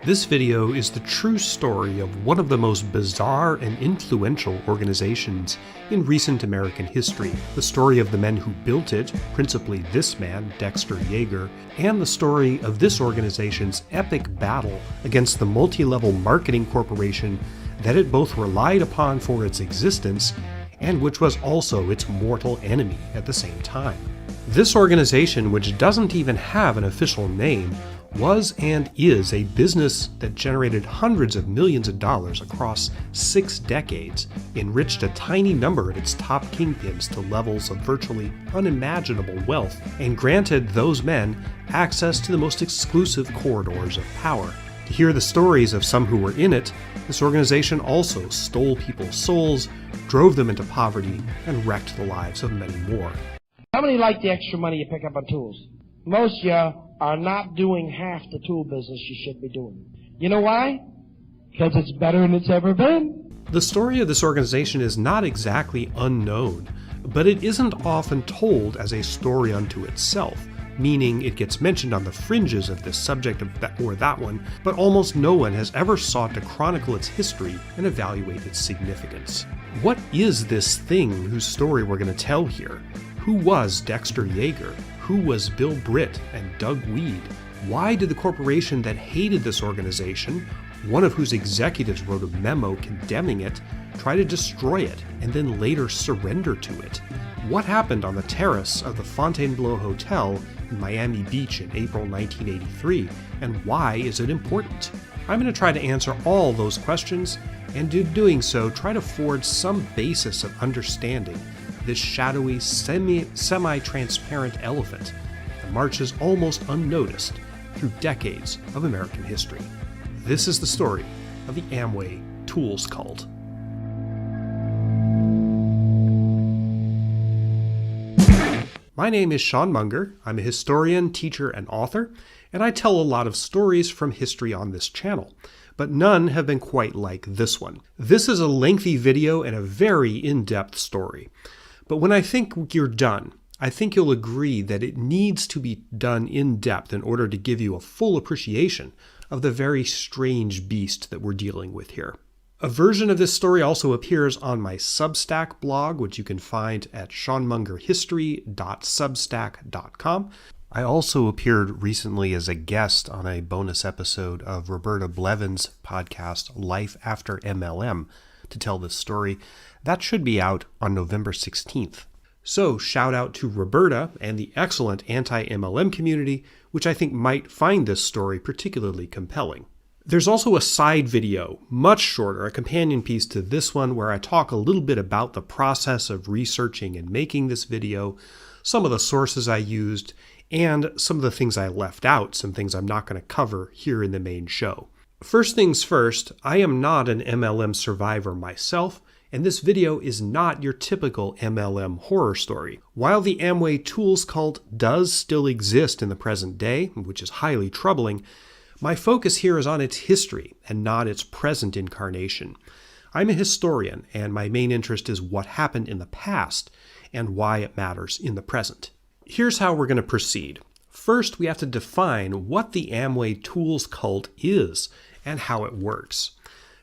This video is the true story of one of the most bizarre and influential organizations in recent American history. The story of the men who built it, principally this man, Dexter Yager, and the story of this organization's epic battle against the multi-level marketing corporation that it both relied upon for its existence and which was also its mortal enemy at the same time. This organization, which doesn't even have an official name, was and is a business that generated hundreds of millions of dollars across 6 decades, enriched a tiny number of its top kingpins to levels of virtually unimaginable wealth, and granted those men access to the most exclusive corridors of power. To hear the stories of some who were in it, this organization also stole people's souls, drove them into poverty, and wrecked the lives of many more. How many like the extra money you pick up on tools? Most of you are not doing half the tool business you should be doing. You know why? Because it's better than it's ever been. The story of this organization is not exactly unknown, but it isn't often told as a story unto itself, meaning it gets mentioned on the fringes of this subject or that one, but almost no one has ever sought to chronicle its history and evaluate its significance. What is this thing whose story we're going to tell here? Who was Dexter Yager? Who was Bill Britt and Doug Wead? Why did the corporation that hated this organization, one of whose executives wrote a memo condemning it, try to destroy it and then later surrender to it? What happened on the terrace of the Fontainebleau Hotel in Miami Beach in April 1983, and why is it important? I'm going to try to answer all those questions, and in doing so, try to forge some basis of understanding this shadowy, semi-transparent elephant that marches almost unnoticed through decades of American history. This is the story of the Amway Tools Cult. My name is Sean Munger. I'm a historian, teacher, and author, and I tell a lot of stories from history on this channel, but none have been quite like this one. This is a lengthy video and a very in-depth story. But when I think you're done, I think you'll agree that it needs to be done in depth in order to give you a full appreciation of the very strange beast that we're dealing with here. A version of this story also appears on my Substack blog, which you can find at seanmungerhistory.substack.com. I also appeared recently as a guest on a bonus episode of Roberta Blevin's podcast, Life After MLM, to tell this story. That should be out on November 16th. So shout out to Roberta and the excellent anti-MLM community, which I think might find this story particularly compelling. There's also a side video, much shorter, a companion piece to this one, where I talk a little bit about the process of researching and making this video, some of the sources I used, and some of the things I left out, some things I'm not going to cover here in the main show. First things first, I am not an MLM survivor myself, and this video is not your typical MLM horror story. While the Amway Tools Cult does still exist in the present day, which is highly troubling, my focus here is on its history and not its present incarnation. I'm a historian, and my main interest is what happened in the past and why it matters in the present. Here's how we're going to proceed. First, we have to define what the Amway Tools Cult is and how it works.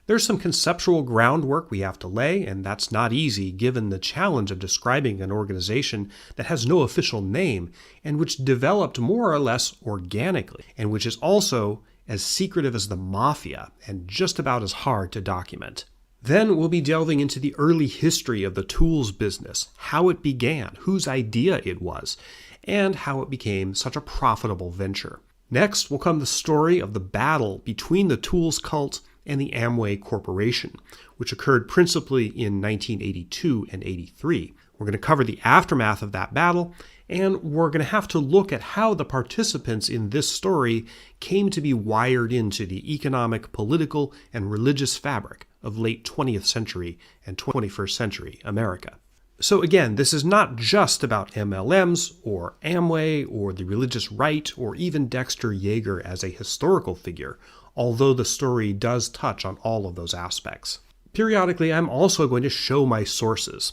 There's some conceptual groundwork we have to lay, and that's not easy given the challenge of describing an organization that has no official name and which developed more or less organically, and which is also as secretive as the mafia and just about as hard to document. Then we'll be delving into the early history of the tools business, how it began, whose idea it was, and how it became such a profitable venture. Next will come the story of the battle between the Tools Cult and the Amway Corporation, which occurred principally in 1982 and 83. We're going to cover the aftermath of that battle, and we're going to have to look at how the participants in this story came to be wired into the economic, political, and religious fabric of late 20th century and 21st century America. So again, this is not just about MLMs or Amway or the religious right or even Dexter Yager as a historical figure, although the story does touch on all of those aspects. Periodically, I'm also going to show my sources.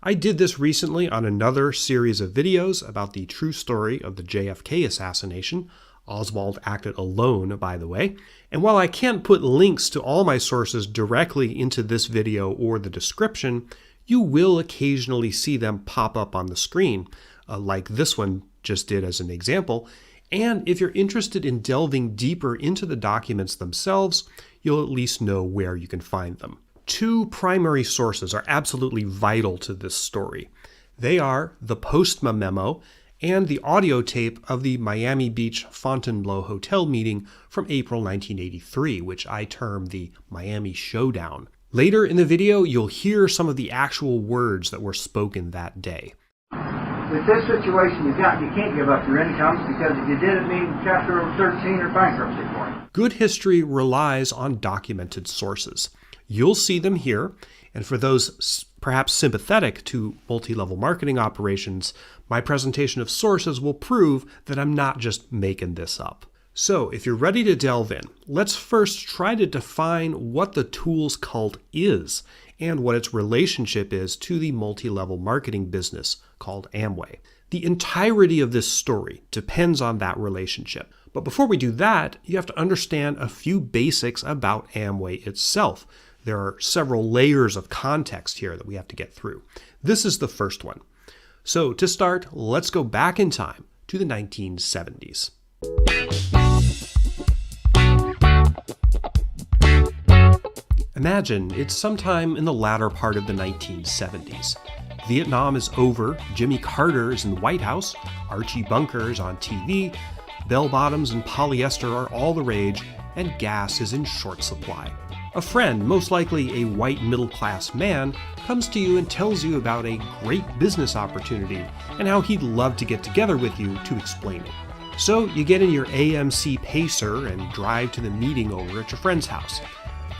I did this recently on another series of videos about the true story of the JFK assassination. Oswald acted alone, by the way. And while I can't put links to all my sources directly into this video or the description, you will occasionally see them pop up on the screen, like this one just did as an example. And if you're interested in delving deeper into the documents themselves, you'll at least know where you can find them. Two primary sources are absolutely vital to this story. They are the Postma memo and the audio tape of the Miami Beach Fontainebleau Hotel meeting from April 1983, which I term the Miami Showdown. Later in the video, you'll hear some of the actual words that were spoken that day. With this situation you can't give up your incomes, because if you did, it means Chapter 13 or bankruptcy for you. Good history relies on documented sources. You'll see them here, and for those perhaps sympathetic to multi-level marketing operations, my presentation of sources will prove that I'm not just making this up. So if you're ready to delve in, let's first try to define what the tools cult is and what its relationship is to the multi-level marketing business called Amway. The entirety of this story depends on that relationship. But before we do that, you have to understand a few basics about Amway itself. There are several layers of context here that we have to get through. This is the first one. So to start, let's go back in time to the 1970s. Imagine it's sometime in the latter part of the 1970s. Vietnam is over, Jimmy Carter is in the White House, Archie Bunker is on TV, bell-bottoms and polyester are all the rage, and gas is in short supply. A friend, most likely a white middle-class man, comes to you and tells you about a great business opportunity and how he'd love to get together with you to explain it. So you get in your AMC Pacer and drive to the meeting over at your friend's house.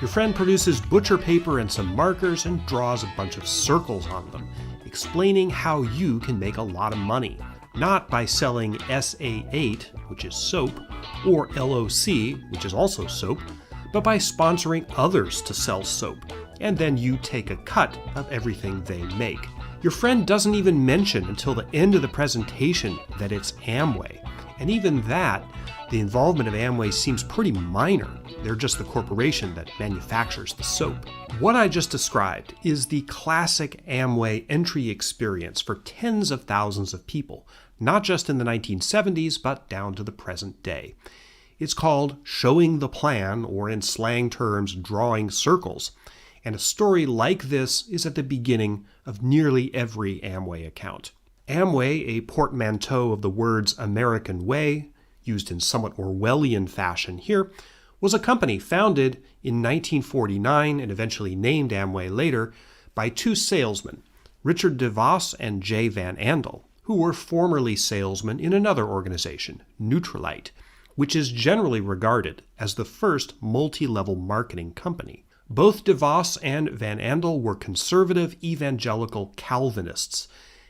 Your friend produces butcher paper and some markers and draws a bunch of circles on them, explaining how you can make a lot of money. Not by selling SA8, which is soap, or LOC, which is also soap, but by sponsoring others to sell soap, and then you take a cut of everything they make. Your friend doesn't even mention until the end of the presentation that it's Amway, and even that, the involvement of Amway seems pretty minor. They're just the corporation that manufactures the soap. What I just described is the classic Amway entry experience for tens of thousands of people, not just in the 1970s, but down to the present day. It's called showing the plan, or in slang terms, drawing circles. And a story like this is at the beginning of nearly every Amway account. Amway, a portmanteau of the words American Way, used in somewhat Orwellian fashion here, was a company founded in 1949 and eventually named Amway later by two salesmen, Richard DeVos and J. Van Andel, who were formerly salesmen in another organization, Nutrilite, which is generally regarded as the first multi-level marketing company. Both DeVos and Van Andel were conservative evangelical Calvinists,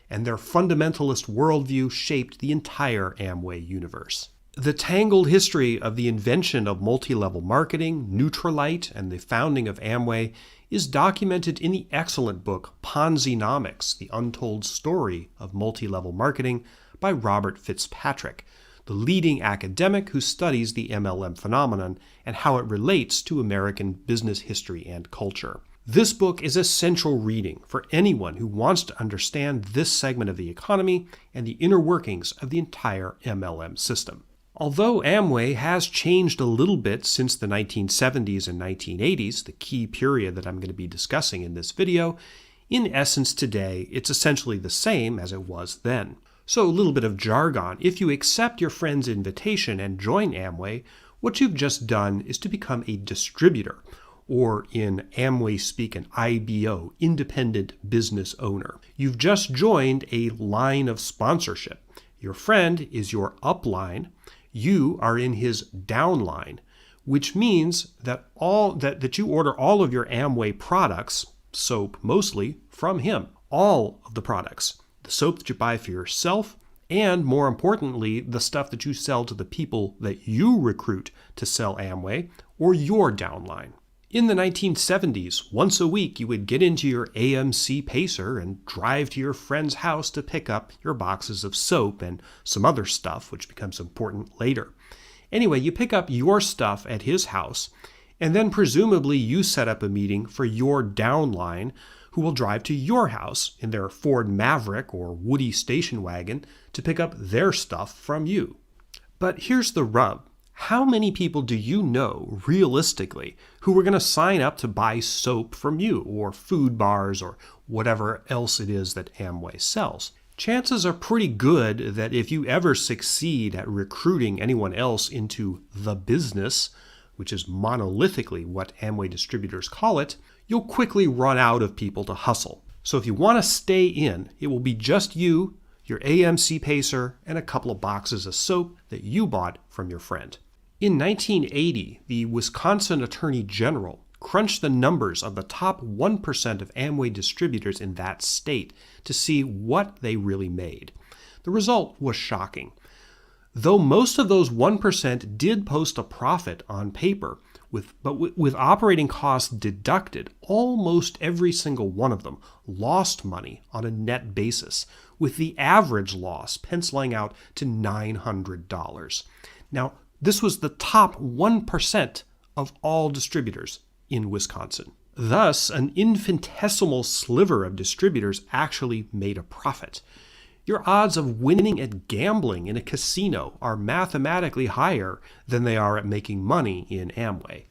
and their fundamentalist worldview shaped the entire Amway universe. The tangled history of the invention of multi-level marketing, Nutrilite, and the founding of Amway is documented in the excellent book Ponzi-nomics, The Untold Story of Multi-Level Marketing by Robert Fitzpatrick, the leading academic who studies the MLM phenomenon and how it relates to American business history and culture. This book is essential reading for anyone who wants to understand this segment of the economy and the inner workings of the entire MLM system. Although Amway has changed a little bit since the 1970s and 1980s, the key period that I'm going to be discussing in this video, in essence today it's essentially the same as it was then. So a little bit of jargon. If you accept your friend's invitation and join Amway, what you've just done is to become a distributor, or in Amway speak an IBO, independent business owner. You've just joined a line of sponsorship. Your friend is your upline. You are in his downline, which means that that you order all of your Amway products, soap mostly, from him. All of the products. The soap that you buy for yourself, and more importantly, the stuff that you sell to the people that you recruit to sell Amway, or your downline. In the 1970s, once a week you would get into your AMC Pacer and drive to your friend's house to pick up your boxes of soap and some other stuff, which becomes important later. Anyway, you pick up your stuff at his house, and then presumably you set up a meeting for your downline who will drive to your house in their Ford Maverick or Woody station wagon to pick up their stuff from you. But here's the rub. How many people do you know, realistically, who are going to sign up to buy soap from you, or food bars, or whatever else it is that Amway sells? Chances are pretty good that if you ever succeed at recruiting anyone else into the business, which is monolithically what Amway distributors call it, you'll quickly run out of people to hustle. So if you want to stay in, it will be just you, your AMC pacer, and a couple of boxes of soap that you bought from your friend. In 1980, the Wisconsin Attorney General crunched the numbers of the top 1% of Amway distributors in that state to see what they really made. The result was shocking. Though most of those 1% did post a profit on paper, with operating costs deducted, almost every single one of them lost money on a net basis, with the average loss penciling out to $900. Now, this was the top 1% of all distributors in Wisconsin. Thus, an infinitesimal sliver of distributors actually made a profit. Your odds of winning at gambling in a casino are mathematically higher than they are at making money in Amway.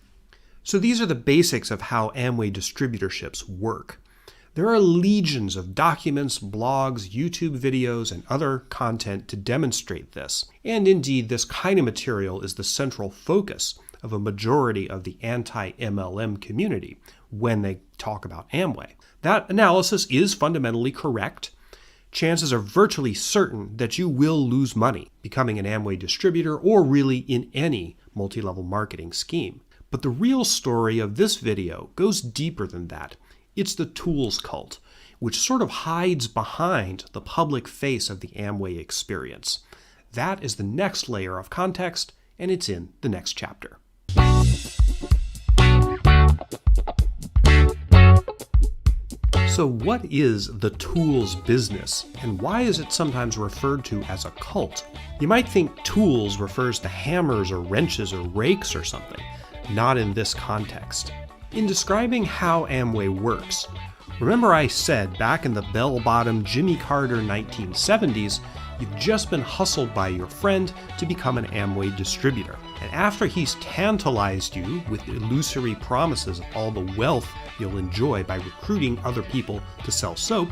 So these are the basics of how Amway distributorships work. There are legions of documents, blogs, YouTube videos, and other content to demonstrate this. And indeed, this kind of material is the central focus of a majority of the anti-MLM community when they talk about Amway. That analysis is fundamentally correct. Chances are virtually certain that you will lose money becoming an Amway distributor or really in any multi-level marketing scheme. But the real story of this video goes deeper than that. It's the tools cult, which sort of hides behind the public face of the Amway experience. That is the next layer of context, and it's in the next chapter. So what is the tools business, and why is it sometimes referred to as a cult? You might think tools refers to hammers or wrenches or rakes or something. Not in this context. In describing how Amway works, remember I said back in the bell-bottom Jimmy Carter 1970s, you've just been hustled by your friend to become an Amway distributor. And after he's tantalized you with illusory promises of all the wealth you'll enjoy by recruiting other people to sell soap,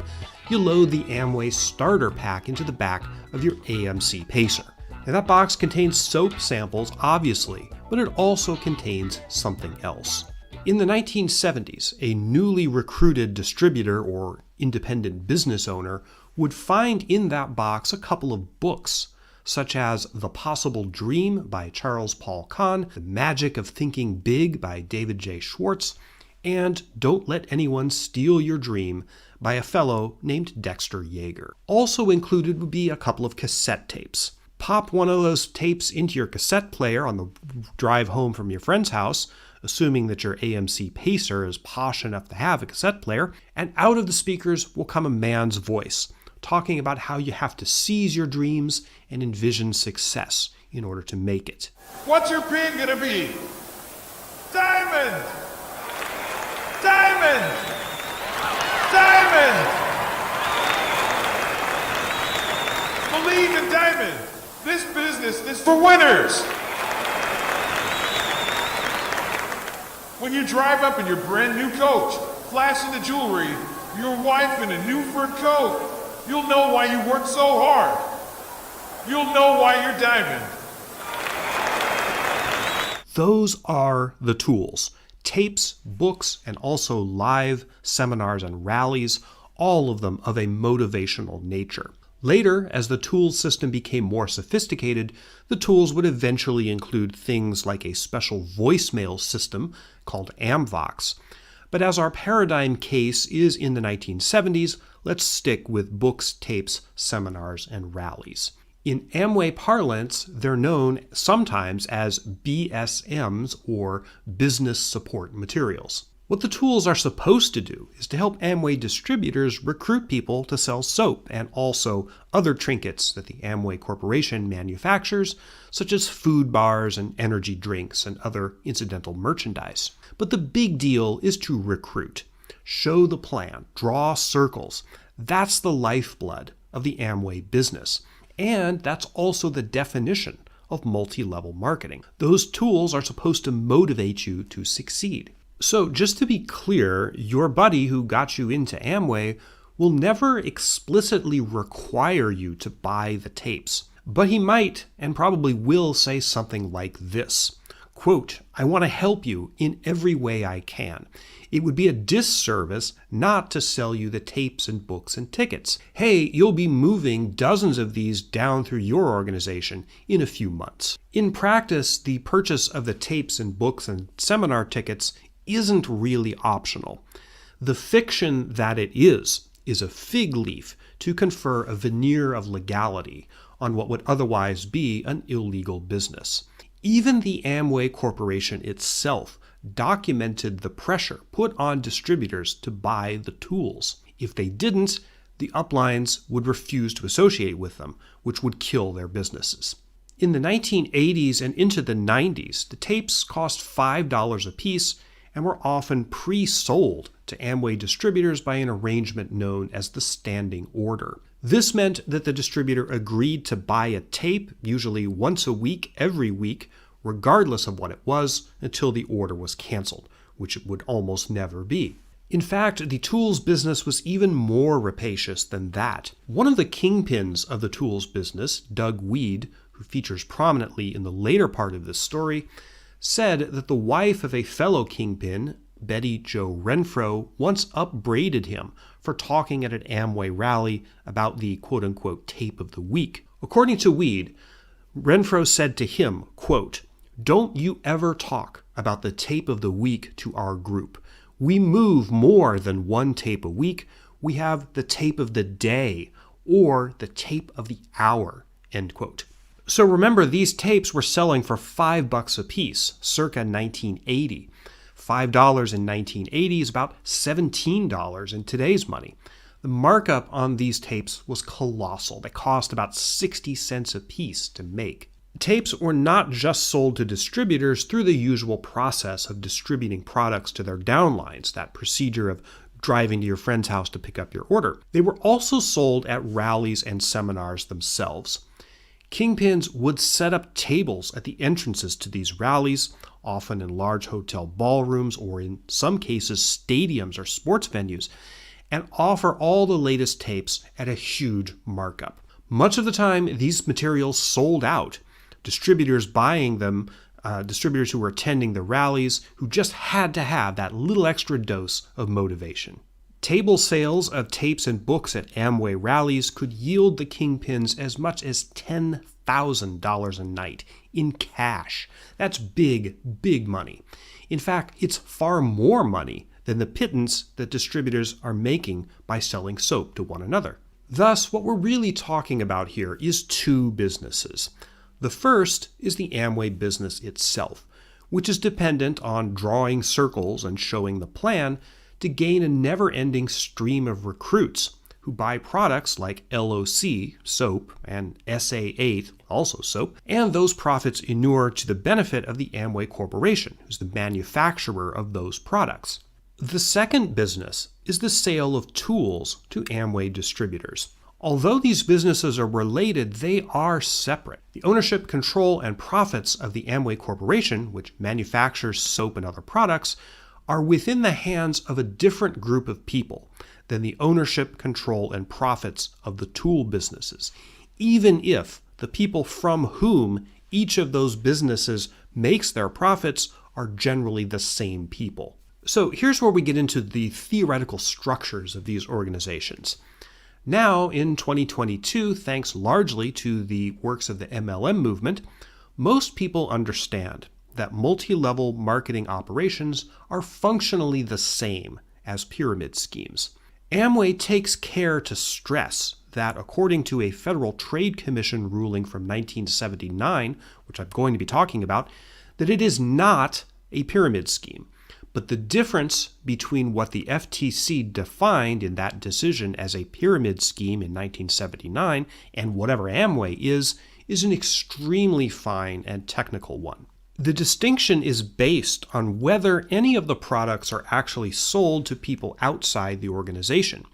you load the Amway starter pack into the back of your AMC pacer. And that box contains soap samples, obviously, but it also contains something else. In the 1970s, a newly recruited distributor or independent business owner would find in that box a couple of books, such as The Possible Dream by Charles Paul Kahn, The Magic of Thinking Big by David J. Schwartz, and Don't Let Anyone Steal Your Dream by a fellow named Dexter Yager. Also included would be a couple of cassette tapes. Pop one of those tapes into your cassette player on the drive home from your friend's house, assuming that your AMC pacer is posh enough to have a cassette player, and out of the speakers will come a man's voice, talking about how you have to seize your dreams and envision success in order to make it. What's your pin gonna be? Diamond! Diamond! Diamond! Believe in diamond! This business is for winners! When you drive up in your brand new coach, flashing the jewelry, your wife in a new fur coat, you'll know why you worked so hard. You'll know why you're diamond. Those are the tools. Tapes, books, and also live seminars and rallies, all of them of a motivational nature. Later, as the tools system became more sophisticated, the tools would eventually include things like a special voicemail system called Amvox. But as our paradigm case is in the 1970s, let's stick with books, tapes, seminars, and rallies. In Amway parlance, they're known sometimes as BSMs, or business support materials. What the tools are supposed to do is to help Amway distributors recruit people to sell soap and also other trinkets that the Amway Corporation manufactures, such as food bars and energy drinks and other incidental merchandise. But the big deal is to recruit. Show the plan, draw circles. That's the lifeblood of the Amway business. And that's also the definition of multi-level marketing. Those tools are supposed to motivate you to succeed. So just to be clear, your buddy who got you into Amway will never explicitly require you to buy the tapes, but he might and probably will say something like this, quote, "I want to help you in every way I can. It would be a disservice not to sell you the tapes and books and tickets. Hey, you'll be moving dozens of these down through your organization in a few months." In practice, the purchase of the tapes and books and seminar tickets isn't really optional. The fiction that it is a fig leaf to confer a veneer of legality on what would otherwise be an illegal business. Even the Amway Corporation itself documented the pressure put on distributors to buy the tools. If they didn't, the uplines would refuse to associate with them, which would kill their businesses. In the 1980s and into the 90s, the tapes cost $5 a piece and were often pre-sold to Amway distributors by an arrangement known as the standing order. This meant that the distributor agreed to buy a tape, usually once a week, every week, regardless of what it was, until the order was canceled, which it would almost never be. In fact, the tools business was even more rapacious than that. One of the kingpins of the tools business, Doug Wead, who features prominently in the later part of this story, said that the wife of a fellow kingpin, Betty Jo Renfro, once upbraided him for talking at an Amway rally about the quote-unquote tape of the week. According to Wead, Renfro said to him, quote, "Don't you ever talk about the tape of the week to our group. We move more than one tape a week. We have the tape of the day or the tape of the hour," end quote. So remember, these tapes were selling for $5 a piece, circa 1980. $5 in 1980 is about $17 in today's money. The markup on these tapes was colossal. They cost about 60 cents a piece to make. Tapes were not just sold to distributors through the usual process of distributing products to their downlines, that procedure of driving to your friend's house to pick up your order. They were also sold at rallies and seminars themselves. Kingpins would set up tables at the entrances to these rallies, often in large hotel ballrooms or in some cases stadiums or sports venues, and offer all the latest tapes at a huge markup. Much of the time, these materials sold out. Distributors buying them, distributors who were attending the rallies, who just had to have that little extra dose of motivation. Table sales of tapes and books at Amway rallies could yield the kingpins as much as $10,000 a night in cash. That's big, big money. In fact, it's far more money than the pittance that distributors are making by selling soap to one another. Thus, what we're really talking about here is two businesses. The first is the Amway business itself, which is dependent on drawing circles and showing the plan to gain a never-ending stream of recruits who buy products like LOC, soap, and SA8, also soap, and those profits inure to the benefit of the Amway Corporation, who's the manufacturer of those products. The second business is the sale of tools to Amway distributors. Although these businesses are related, they are separate. The ownership, control, and profits of the Amway Corporation, which manufactures soap and other products, are within the hands of a different group of people than the ownership, control, and profits of the tool businesses, even if the people from whom each of those businesses makes their profits are generally the same people. So here's where we get into the theoretical structures of these organizations. Now, in 2022, thanks largely to the works of the MLM movement, most people understand that multi-level marketing operations are functionally the same as pyramid schemes. Amway takes care to stress that according to a Federal Trade Commission ruling from 1979, which I'm going to be talking about, that it is not a pyramid scheme. But the difference between what the FTC defined in that decision as a pyramid scheme in 1979 and whatever Amway is an extremely fine and technical one. The distinction is based on whether any of the products are actually sold to people outside the organization.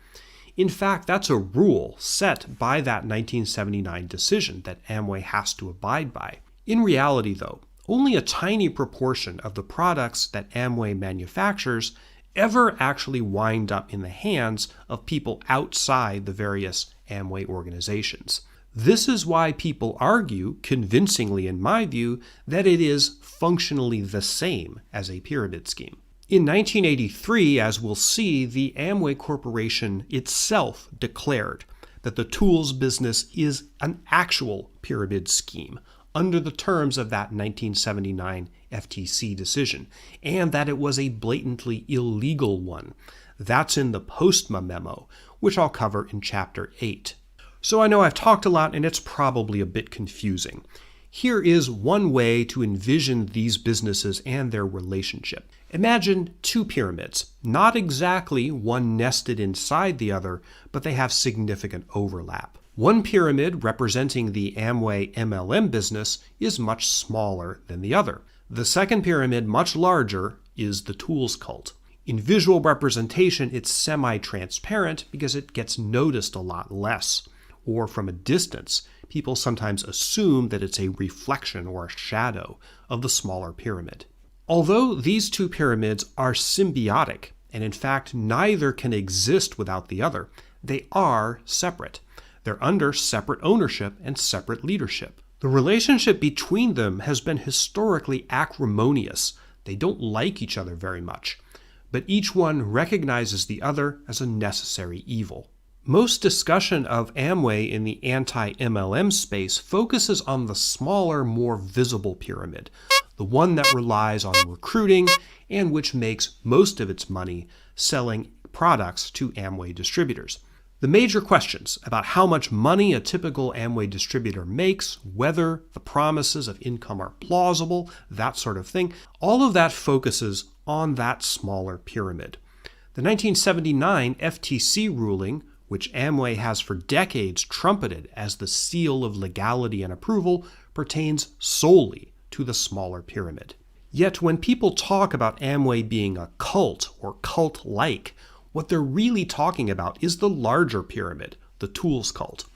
In fact, that's a rule set by that 1979 decision that Amway has to abide by. In reality, though, only a tiny proportion of the products that Amway manufactures ever actually wind up in the hands of people outside the various Amway organizations. This is why people argue, convincingly in my view, that it is functionally the same as a pyramid scheme. In 1983, as we'll see, the Amway Corporation itself declared that the tools business is an actual pyramid scheme under the terms of that 1979 FTC decision, and that it was a blatantly illegal one. That's in the Postma memo, which I'll cover in Chapter 8. So I know I've talked a lot, and it's probably a bit confusing. Here is one way to envision these businesses and their relationship. Imagine two pyramids, not exactly one nested inside the other, but they have significant overlap. One pyramid representing the Amway MLM business is much smaller than the other. The second pyramid, much larger, is the tools cult. In visual representation, it's semi-transparent because it gets noticed a lot less. Or from a distance, people sometimes assume that it's a reflection or a shadow of the smaller pyramid. Although these two pyramids are symbiotic, and in fact neither can exist without the other, they are separate. They're under separate ownership and separate leadership. The relationship between them has been historically acrimonious. They don't like each other very much, but each one recognizes the other as a necessary evil. Most discussion of Amway in the anti-MLM space focuses on the smaller, more visible pyramid, the one that relies on recruiting and which makes most of its money selling products to Amway distributors. The major questions about how much money a typical Amway distributor makes, whether the promises of income are plausible, that sort of thing, all of that focuses on that smaller pyramid. The 1979 FTC ruling, which Amway has for decades trumpeted as the seal of legality and approval, pertains solely to the smaller pyramid. Yet when people talk about Amway being a cult or cult-like, what they're really talking about is the larger pyramid, the tools cult.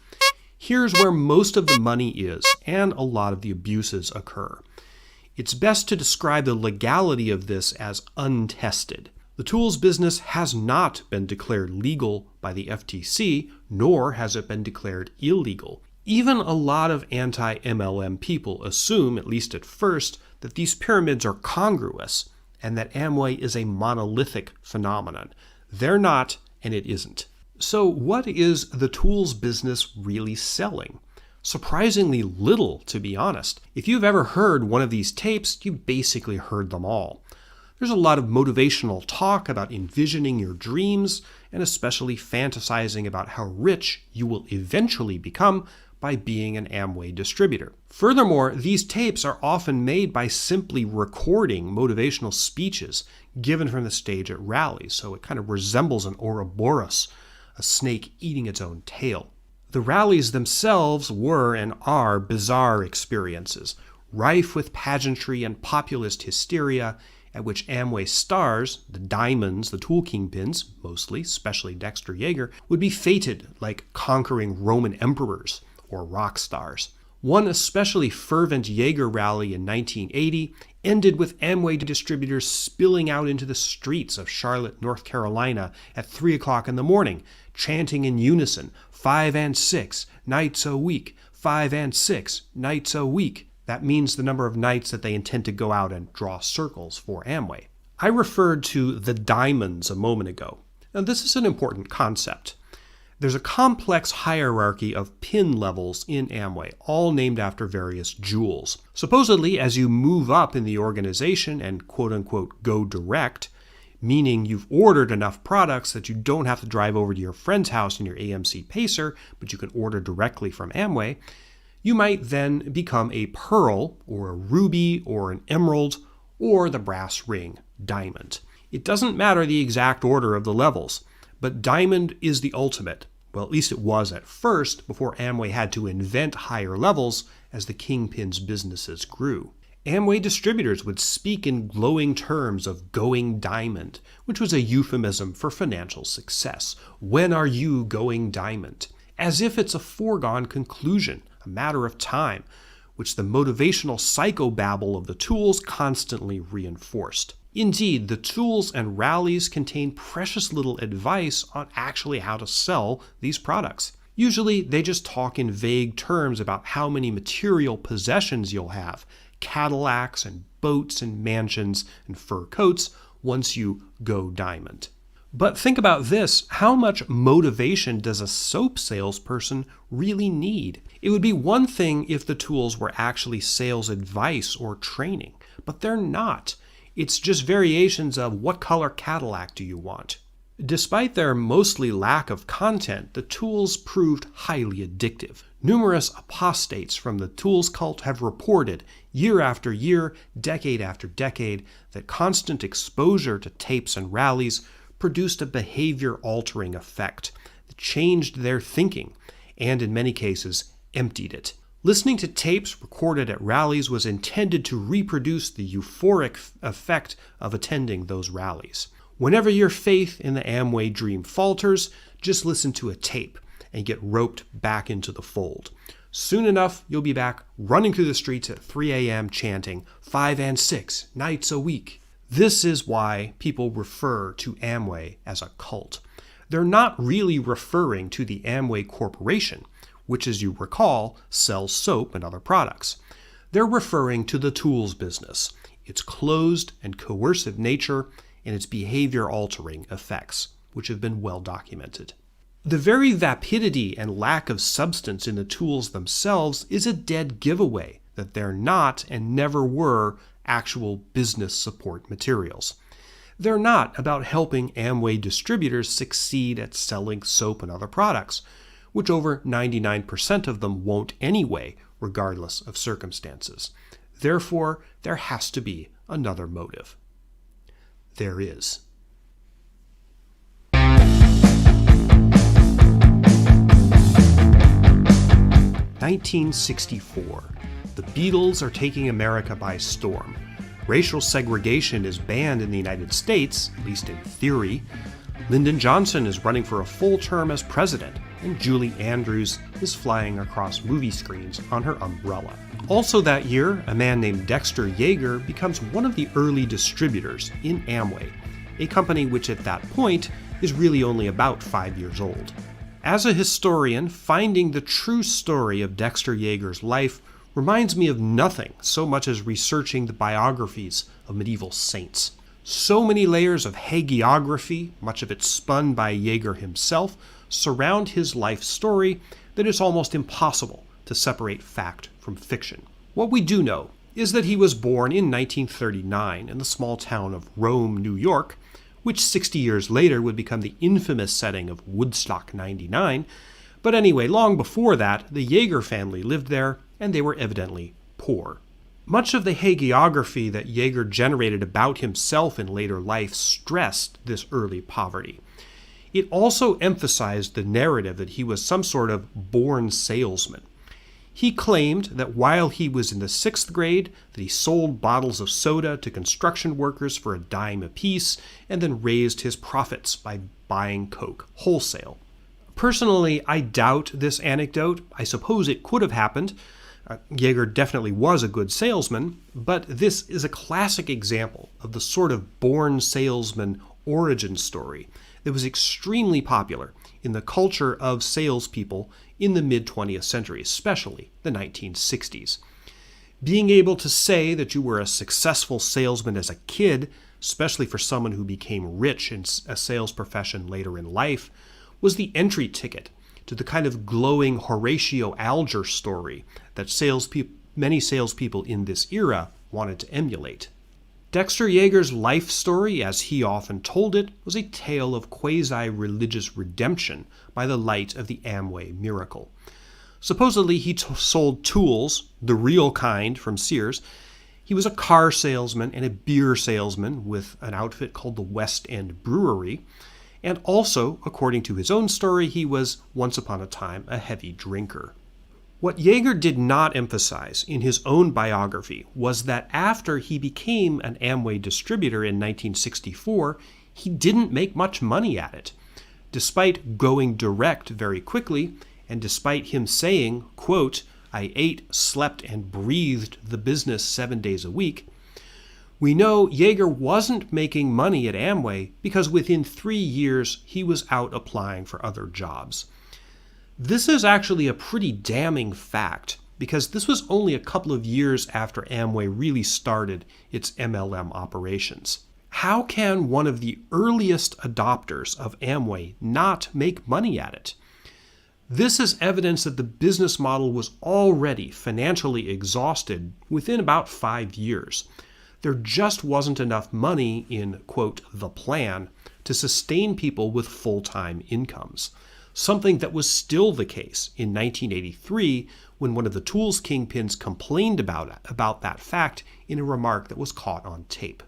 Here's where most of the money is and a lot of the abuses occur. It's best to describe the legality of this as untested. The tools business has not been declared legal by the FTC, nor has it been declared illegal. Even a lot of anti-MLM people assume, at least at first, that these pyramids are congruous and that Amway is a monolithic phenomenon. They're not, and it isn't. So what is the tools business really selling? Surprisingly little, to be honest. If you've ever heard one of these tapes, you basically heard them all. There's a lot of motivational talk about envisioning your dreams, and especially fantasizing about how rich you will eventually become by being an Amway distributor. Furthermore, these tapes are often made by simply recording motivational speeches given from the stage at rallies, so it kind of resembles an Ouroboros, a snake eating its own tail. The rallies themselves were and are bizarre experiences, rife with pageantry and populist hysteria, at which Amway stars, the diamonds, the tool kingpins, mostly, especially Dexter Yager, would be feted like conquering Roman emperors or rock stars. One especially fervent Yager rally in 1980 ended with Amway distributors spilling out into the streets of Charlotte, North Carolina at 3 o'clock in the morning, chanting in unison, 5 and 6 nights a week, 5 and 6 nights a week. That means the number of nights that they intend to go out and draw circles for Amway. I referred to the diamonds a moment ago. Now, this is an important concept. There's a complex hierarchy of pin levels in Amway, all named after various jewels. Supposedly, as you move up in the organization and quote-unquote go direct, meaning you've ordered enough products that you don't have to drive over to your friend's house in your AMC Pacer, but you can order directly from Amway, you might then become a pearl or a ruby or an emerald or the brass ring, diamond. It doesn't matter the exact order of the levels, but diamond is the ultimate. Well, at least it was at first, before Amway had to invent higher levels as the kingpin's businesses grew. Amway distributors would speak in glowing terms of going diamond, which was a euphemism for financial success. When are you going diamond? As if it's a foregone conclusion, a matter of time, which the motivational psychobabble of the tools constantly reinforced. Indeed, the tools and rallies contain precious little advice on actually how to sell these products. Usually, they just talk in vague terms about how many material possessions you'll have, Cadillacs and boats and mansions and fur coats, once you go diamond. But think about this, how much motivation does a soap salesperson really need? It would be one thing if the tools were actually sales advice or training, but they're not. It's just variations of what color Cadillac do you want? Despite their mostly lack of content, the tools proved highly addictive. Numerous apostates from the tools cult have reported, year after year, decade after decade, that constant exposure to tapes and rallies produced a behavior-altering effect that changed their thinking, and in many cases, emptied it. Listening to tapes recorded at rallies was intended to reproduce the euphoric effect of attending those rallies. Whenever your faith in the Amway dream falters, just listen to a tape and get roped back into the fold. Soon enough, you'll be back running through the streets at 3 a.m. chanting 5 and 6 nights a week. This is why people refer to Amway as a cult. They're not really referring to the Amway Corporation, which, as you recall, sells soap and other products. They're referring to the tools business, its closed and coercive nature, and its behavior-altering effects, which have been well documented. The very vapidity and lack of substance in the tools themselves is a dead giveaway that they're not and never were actual business support materials. They're not about helping Amway distributors succeed at selling soap and other products, which over 99% of them won't anyway, regardless of circumstances. Therefore, there has to be another motive. There is. (1964). The Beatles are taking America by storm. Racial segregation is banned in the United States, at least in theory. Lyndon Johnson is running for a full term as president, and Julie Andrews is flying across movie screens on her umbrella. Also that year, a man named Dexter Yager becomes one of the early distributors in Amway, a company which at that point is really only about 5 years old. As a historian, finding the true story of Dexter Yager's life reminds me of nothing so much as researching the biographies of medieval saints. So many layers of hagiography, much of it spun by Yager himself, surround his life story that it's almost impossible to separate fact from fiction. What we do know is that he was born in 1939 in the small town of Rome, New York, which 60 years later would become the infamous setting of Woodstock 99. But anyway, long before that, the Yager family lived there, and they were evidently poor. Much of the hagiography that Yager generated about himself in later life stressed this early poverty. It also emphasized the narrative that he was some sort of born salesman. He claimed that while he was in the 6th grade, that he sold bottles of soda to construction workers for $0.10 apiece, and then raised his profits by buying Coke wholesale. Personally, I doubt this anecdote. I suppose it could have happened. Yager definitely was a good salesman, but this is a classic example of the sort of born salesman origin story that was extremely popular in the culture of salespeople in the mid-20th century, especially the 1960s. Being able to say that you were a successful salesman as a kid, especially for someone who became rich in a sales profession later in life, was the entry ticket to the kind of glowing Horatio Alger story that many salespeople in this era wanted to emulate. Dexter Yager's life story, as he often told it, was a tale of quasi-religious redemption by the light of the Amway miracle. Supposedly, he sold tools, the real kind from Sears. He was a car salesman and a beer salesman with an outfit called the West End Brewery. And also, according to his own story, he was once upon a time a heavy drinker. What Yager did not emphasize in his own biography was that after he became an Amway distributor in 1964, he didn't make much money at it. Despite going direct very quickly, and despite him saying, quote, "I ate, slept, and breathed the business 7 days a week," we know Yager wasn't making money at Amway because within 3 years he was out applying for other jobs. This is actually a pretty damning fact because this was only a couple of years after Amway really started its MLM operations. How can one of the earliest adopters of Amway not make money at it? This is evidence that the business model was already financially exhausted within about 5 years. There just wasn't enough money in, quote, the plan to sustain people with full-time incomes, something that was still the case in 1983 when one of the tools kingpins complained about that fact in a remark that was caught on tape.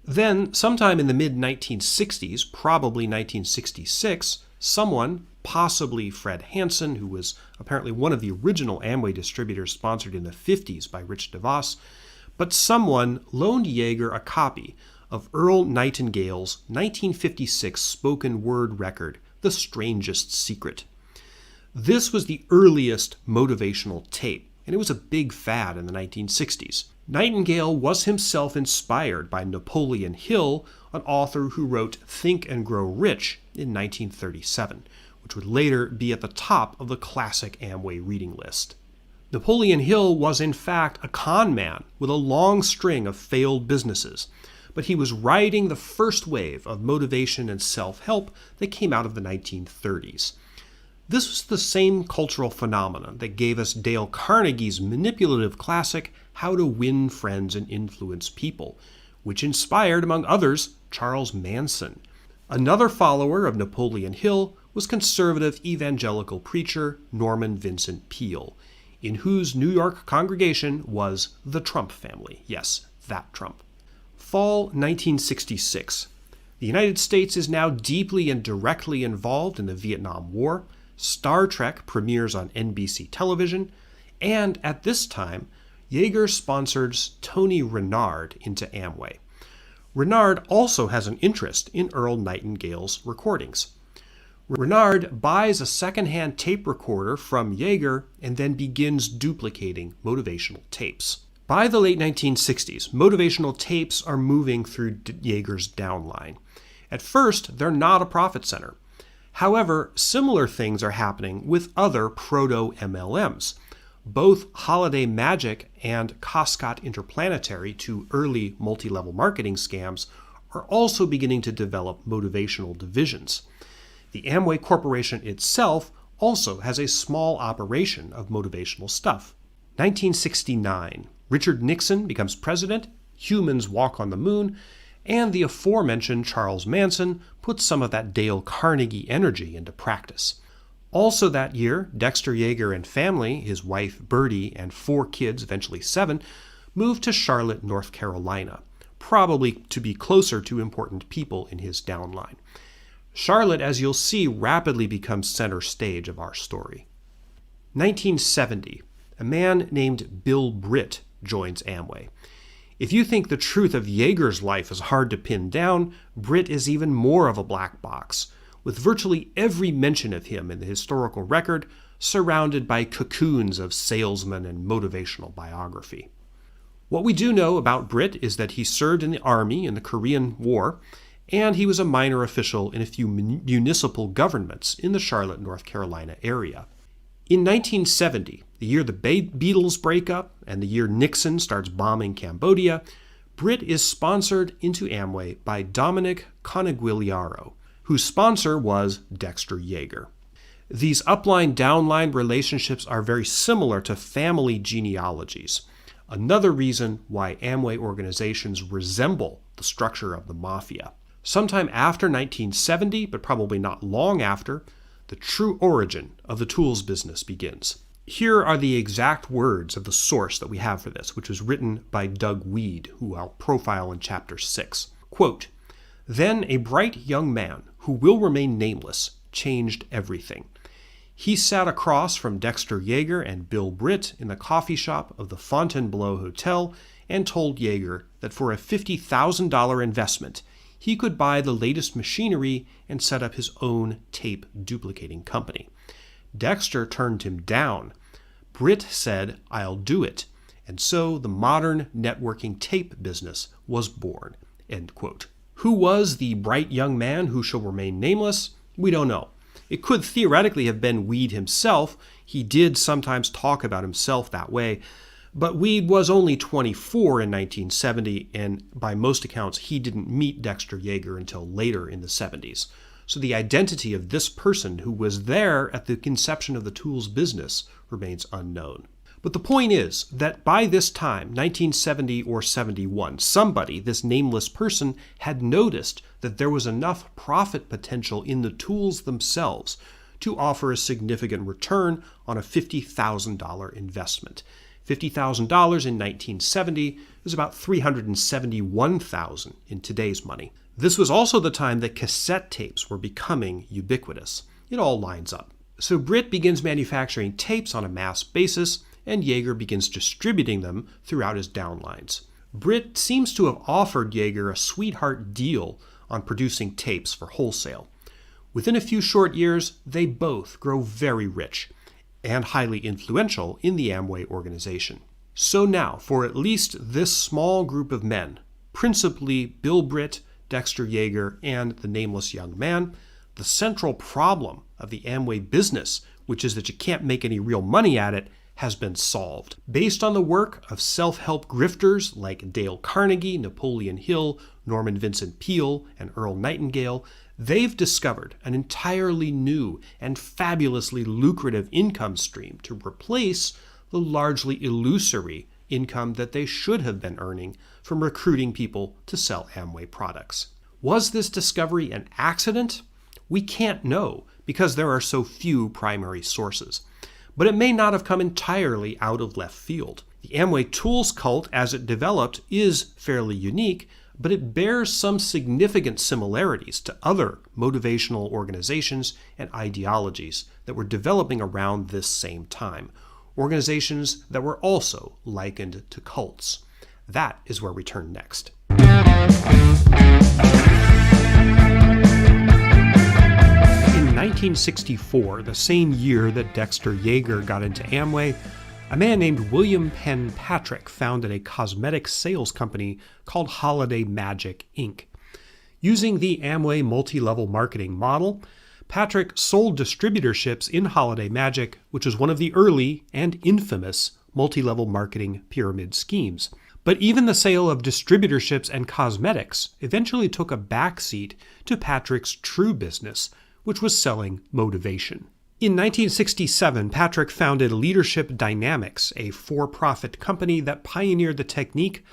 Then, sometime in the mid-1960s, probably 1966, someone, possibly Fred Hansen, who was apparently one of the original Amway distributors sponsored in the 50s by Rich DeVos, but someone loaned Yager a copy of Earl Nightingale's 1956 spoken word record, The Strangest Secret. This was the earliest motivational tape, and it was a big fad in the 1960s. Nightingale was himself inspired by Napoleon Hill, an author who wrote Think and Grow Rich in 1937, which would later be at the top of the classic Amway reading list. Napoleon Hill was in fact a con man with a long string of failed businesses, but he was riding the first wave of motivation and self-help that came out of the 1930s. This was the same cultural phenomenon that gave us Dale Carnegie's manipulative classic, How to Win Friends and Influence People, which inspired, among others, Charles Manson. Another follower of Napoleon Hill was conservative evangelical preacher Norman Vincent Peale, in whose New York congregation was the Trump family. Yes, that Trump. Fall 1966. The United States is now deeply and directly involved in the Vietnam War. Star Trek premieres on NBC television, and at this time, Yager sponsors Tony Renard into Amway. Renard also has an interest in Earl Nightingale's recordings. Renard buys a secondhand tape recorder from Yager and then begins duplicating motivational tapes. By the late 1960s, motivational tapes are moving through Yager's downline. At first, they're not a profit center. However, similar things are happening with other proto-MLMs. Both Holiday Magic and Coscott Interplanetary, two early multi-level marketing scams, are also beginning to develop motivational divisions. The Amway Corporation itself also has a small operation of motivational stuff. 1969, Richard Nixon becomes president, humans walk on the moon, and the aforementioned Charles Manson puts some of that Dale Carnegie energy into practice. Also that year, Dexter Yager and family, his wife Birdie and 4 kids, eventually 7, moved to Charlotte, North Carolina, probably to be closer to important people in his downline. Charlotte, as you'll see, rapidly becomes center stage of our story. 1970, a man named Bill Britt joins Amway. If you think the truth of Yager's life is hard to pin down, Britt is even more of a black box, with virtually every mention of him in the historical record surrounded by cocoons of salesman and motivational biography. What we do know about Britt is that he served in the Army in the Korean War, and he was a minor official in a few municipal governments in the Charlotte, North Carolina area. In 1970, the year the Beatles break up and the year Nixon starts bombing Cambodia, Britt is sponsored into Amway by Dominic Coneguiliaro, whose sponsor was Dexter Yager. These upline-downline relationships are very similar to family genealogies, another reason why Amway organizations resemble the structure of the mafia. Sometime after 1970, but probably not long after, the true origin of the tools business begins. Here are the exact words of the source that we have for this, which was written by Doug Wead, who I'll profile in Chapter 6. Quote, "Then a bright young man, who will remain nameless, changed everything. He sat across from Dexter Yager and Bill Britt in the coffee shop of the Fontainebleau Hotel and told Yager that for a $50,000 investment, he could buy the latest machinery and set up his own tape duplicating company. Dexter turned him down. Britt said, 'I'll do it.' And so the modern networking tape business was born." End quote. Who was the bright young man who shall remain nameless? We don't know. It could theoretically have been Wead himself. He did sometimes talk about himself that way. But Wead was only 24 in 1970, and by most accounts, he didn't meet Dexter Yager until later in the 70s. So the identity of this person who was there at the conception of the tools business remains unknown. But the point is that by this time, 1970 or 71, somebody, this nameless person, had noticed that there was enough profit potential in the tools themselves to offer a significant return on a $50,000 investment. $50,000 in 1970 is about $371,000 in today's money. This was also the time that cassette tapes were becoming ubiquitous. It all lines up. So Britt begins manufacturing tapes on a mass basis, and Yager begins distributing them throughout his downlines. Britt seems to have offered Yager a sweetheart deal on producing tapes for wholesale. Within a few short years, they both grow very rich and highly influential in the Amway organization. So now, for at least this small group of men, principally Bill Britt, Dexter Yager, and the nameless young man, the central problem of the Amway business, which is that you can't make any real money at it, has been solved. Based on the work of self-help grifters like Dale Carnegie, Napoleon Hill, Norman Vincent Peale, and Earl Nightingale, they've discovered an entirely new and fabulously lucrative income stream to replace the largely illusory income that they should have been earning from recruiting people to sell Amway products. Was this discovery an accident? We can't know because there are so few primary sources. But it may not have come entirely out of left field. The Amway Tools cult, as it developed, is fairly unique, but it bears some significant similarities to other motivational organizations and ideologies that were developing around this same time, organizations that were also likened to cults. That is where we turn next. In 1964, the same year that Dexter Yager got into Amway, a man named William Penn Patrick founded a cosmetic sales company called Holiday Magic, Inc. Using the Amway multi-level marketing model, Patrick sold distributorships in Holiday Magic, which was one of the early and infamous multi-level marketing pyramid schemes. But even the sale of distributorships and cosmetics eventually took a backseat to Patrick's true business, which was selling motivation. In 1967, Patrick founded Leadership Dynamics, a for-profit company that pioneered the technique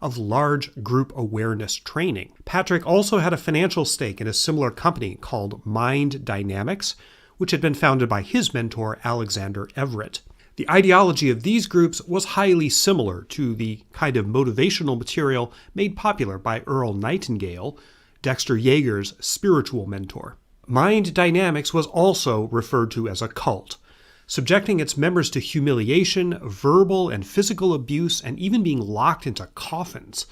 of large group awareness training. Patrick also had a financial stake in a similar company called Mind Dynamics, which had been founded by his mentor, Alexander Everett. The ideology of these groups was highly similar to the kind of motivational material made popular by Earl Nightingale, Dexter Yager's spiritual mentor. Mind Dynamics was also referred to as a cult, subjecting its members to humiliation, verbal and physical abuse, and even being locked into coffins.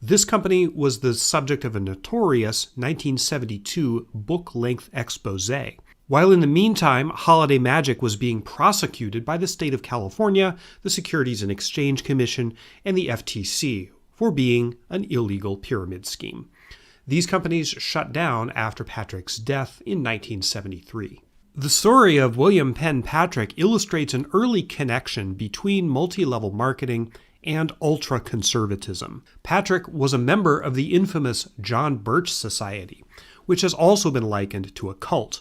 This company was the subject of a notorious 1972 book-length expose. While in the meantime, Holiday Magic was being prosecuted by the state of California, the Securities and Exchange Commission, and the FTC for being an illegal pyramid scheme. These companies shut down after Patrick's death in 1973. The story of William Penn Patrick illustrates an early connection between multi-level marketing and ultra-conservatism. Patrick was a member of the infamous John Birch Society, which has also been likened to a cult.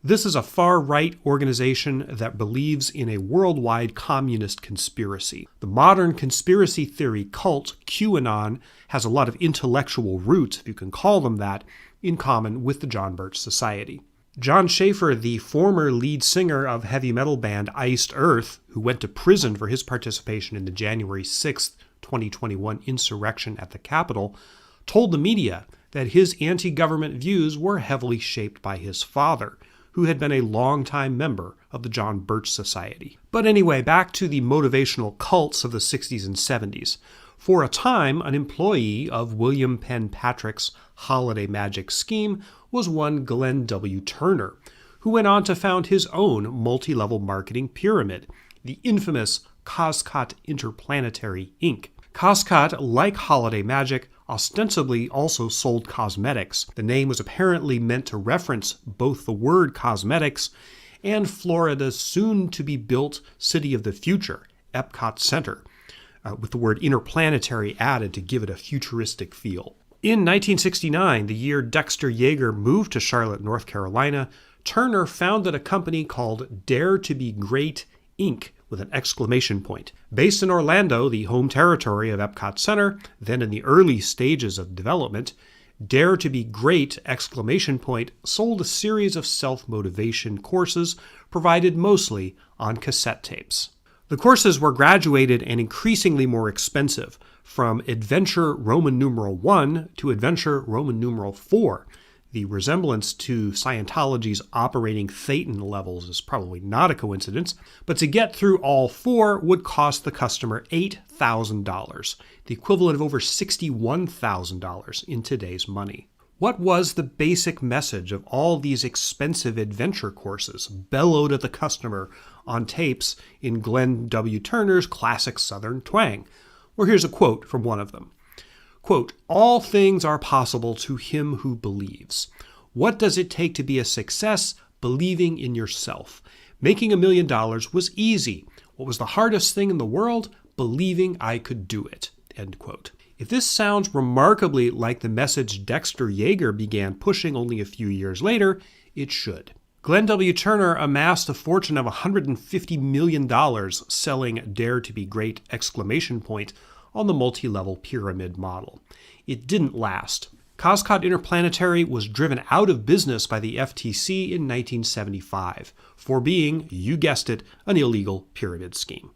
This is a far-right organization that believes in a worldwide communist conspiracy. The modern conspiracy theory cult, QAnon, has a lot of intellectual roots, if you can call them that, in common with the John Birch Society. John Schaefer, the former lead singer of heavy metal band Iced Earth, who went to prison for his participation in the January 6, 2021 insurrection at the Capitol, told the media that his anti-government views were heavily shaped by his father, who had been a longtime member of the John Birch Society. But anyway, back to the motivational cults of the 60s and 70s. For a time, an employee of William Penn Patrick's holiday magic scheme was one Glenn W. Turner, who went on to found his own multi-level marketing pyramid, the infamous Coscott Interplanetary Inc. Coscott, like holiday magic, ostensibly also sold cosmetics. The name was apparently meant to reference both the word cosmetics and Florida's soon-to-be-built City of the Future, Epcot Center, with the word interplanetary added to give it a futuristic feel. In 1969, the year Dexter Yager moved to Charlotte, North Carolina, Turner founded a company called Dare to be Great, Inc., with an exclamation point. Based in Orlando, the home territory of Epcot Center, then in the early stages of development, Dare to be Great, exclamation point, sold a series of self-motivation courses provided mostly on cassette tapes. The courses were graduated and increasingly more expensive, from Adventure Roman numeral 1 to Adventure Roman numeral 4. The resemblance to Scientology's operating Thetan levels is probably not a coincidence, but to get through all 4 would cost the customer $8,000, the equivalent of over $61,000 in today's money. What was the basic message of all these expensive adventure courses bellowed at the customer on tapes in Glenn W. Turner's classic Southern twang? Well, here's a quote from one of them. Quote, "All things are possible to him who believes. What does it take to be a success? Believing in yourself. Making $1 million was easy. What was the hardest thing in the world? Believing I could do it." End quote. If this sounds remarkably like the message Dexter Yager began pushing only a few years later, it should. Glenn W. Turner amassed a fortune of $150 million selling Dare to be Great, exclamation point, on the multi-level pyramid model. It didn't last. Coscott Interplanetary was driven out of business by the FTC in 1975 for being, you guessed it, an illegal pyramid scheme.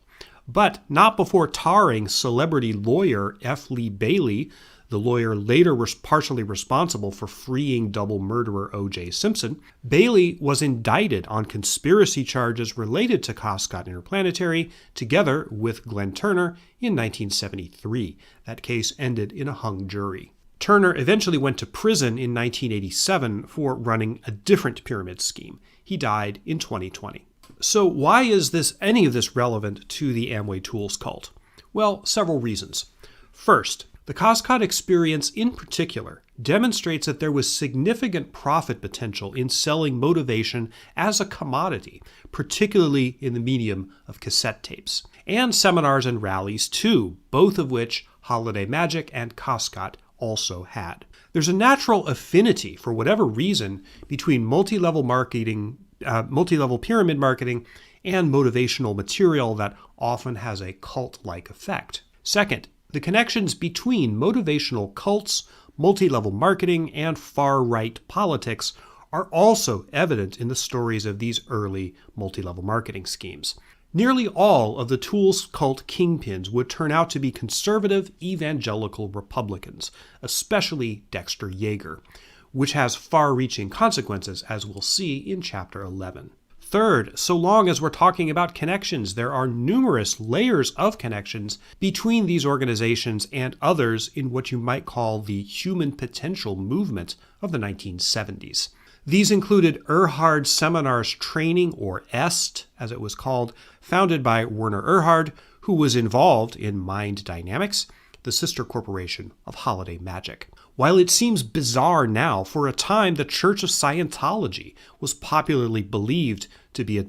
But not before tarring celebrity lawyer F. Lee Bailey, the lawyer later was partially responsible for freeing double murderer O.J. Simpson. Bailey was indicted on conspiracy charges related to Coscott Interplanetary, together with Glenn Turner, in 1973. That case ended in a hung jury. Turner eventually went to prison in 1987 for running a different pyramid scheme. He died in 2020. So why is any of this relevant to the Amway Tools cult? Well, several reasons. First, the Coscott experience in particular demonstrates that there was significant profit potential in selling motivation as a commodity, particularly in the medium of cassette tapes, and seminars and rallies too, both of which Holiday Magic and Coscott also had. There's a natural affinity, for whatever reason, between multi-level pyramid marketing and motivational material that often has a cult-like effect. Second, the connections between motivational cults, multi-level marketing, and far-right politics are also evident in the stories of these early multi-level marketing schemes. Nearly all of the Tools cult kingpins would turn out to be conservative evangelical Republicans, especially Dexter Yager, which has far-reaching consequences, as we'll see in Chapter 11. Third, so long as we're talking about connections, there are numerous layers of connections between these organizations and others in what you might call the human potential movement of the 1970s. These included Erhard Seminars Training, or EST, as it was called, founded by Werner Erhard, who was involved in Mind Dynamics, the sister corporation of Holiday Magic. While it seems bizarre now, for a time the Church of Scientology was popularly believed to be a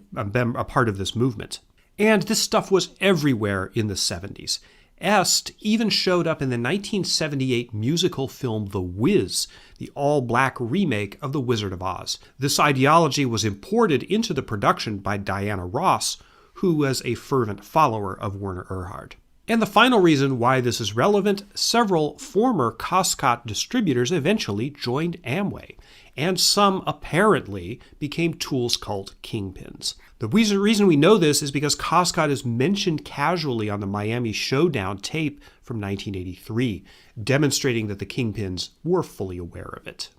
part of this movement. And this stuff was everywhere in the 70s. EST even showed up in the 1978 musical film The Wiz, the all-black remake of The Wizard of Oz. This ideology was imported into the production by Diana Ross, who was a fervent follower of Werner Erhard. And the final reason why this is relevant, several former cost-cut distributors eventually joined Amway, and some apparently became Tools cult kingpins. The reason we know this is because cost-cut is mentioned casually on the Miami Showdown tape from 1983, demonstrating that the kingpins were fully aware of it.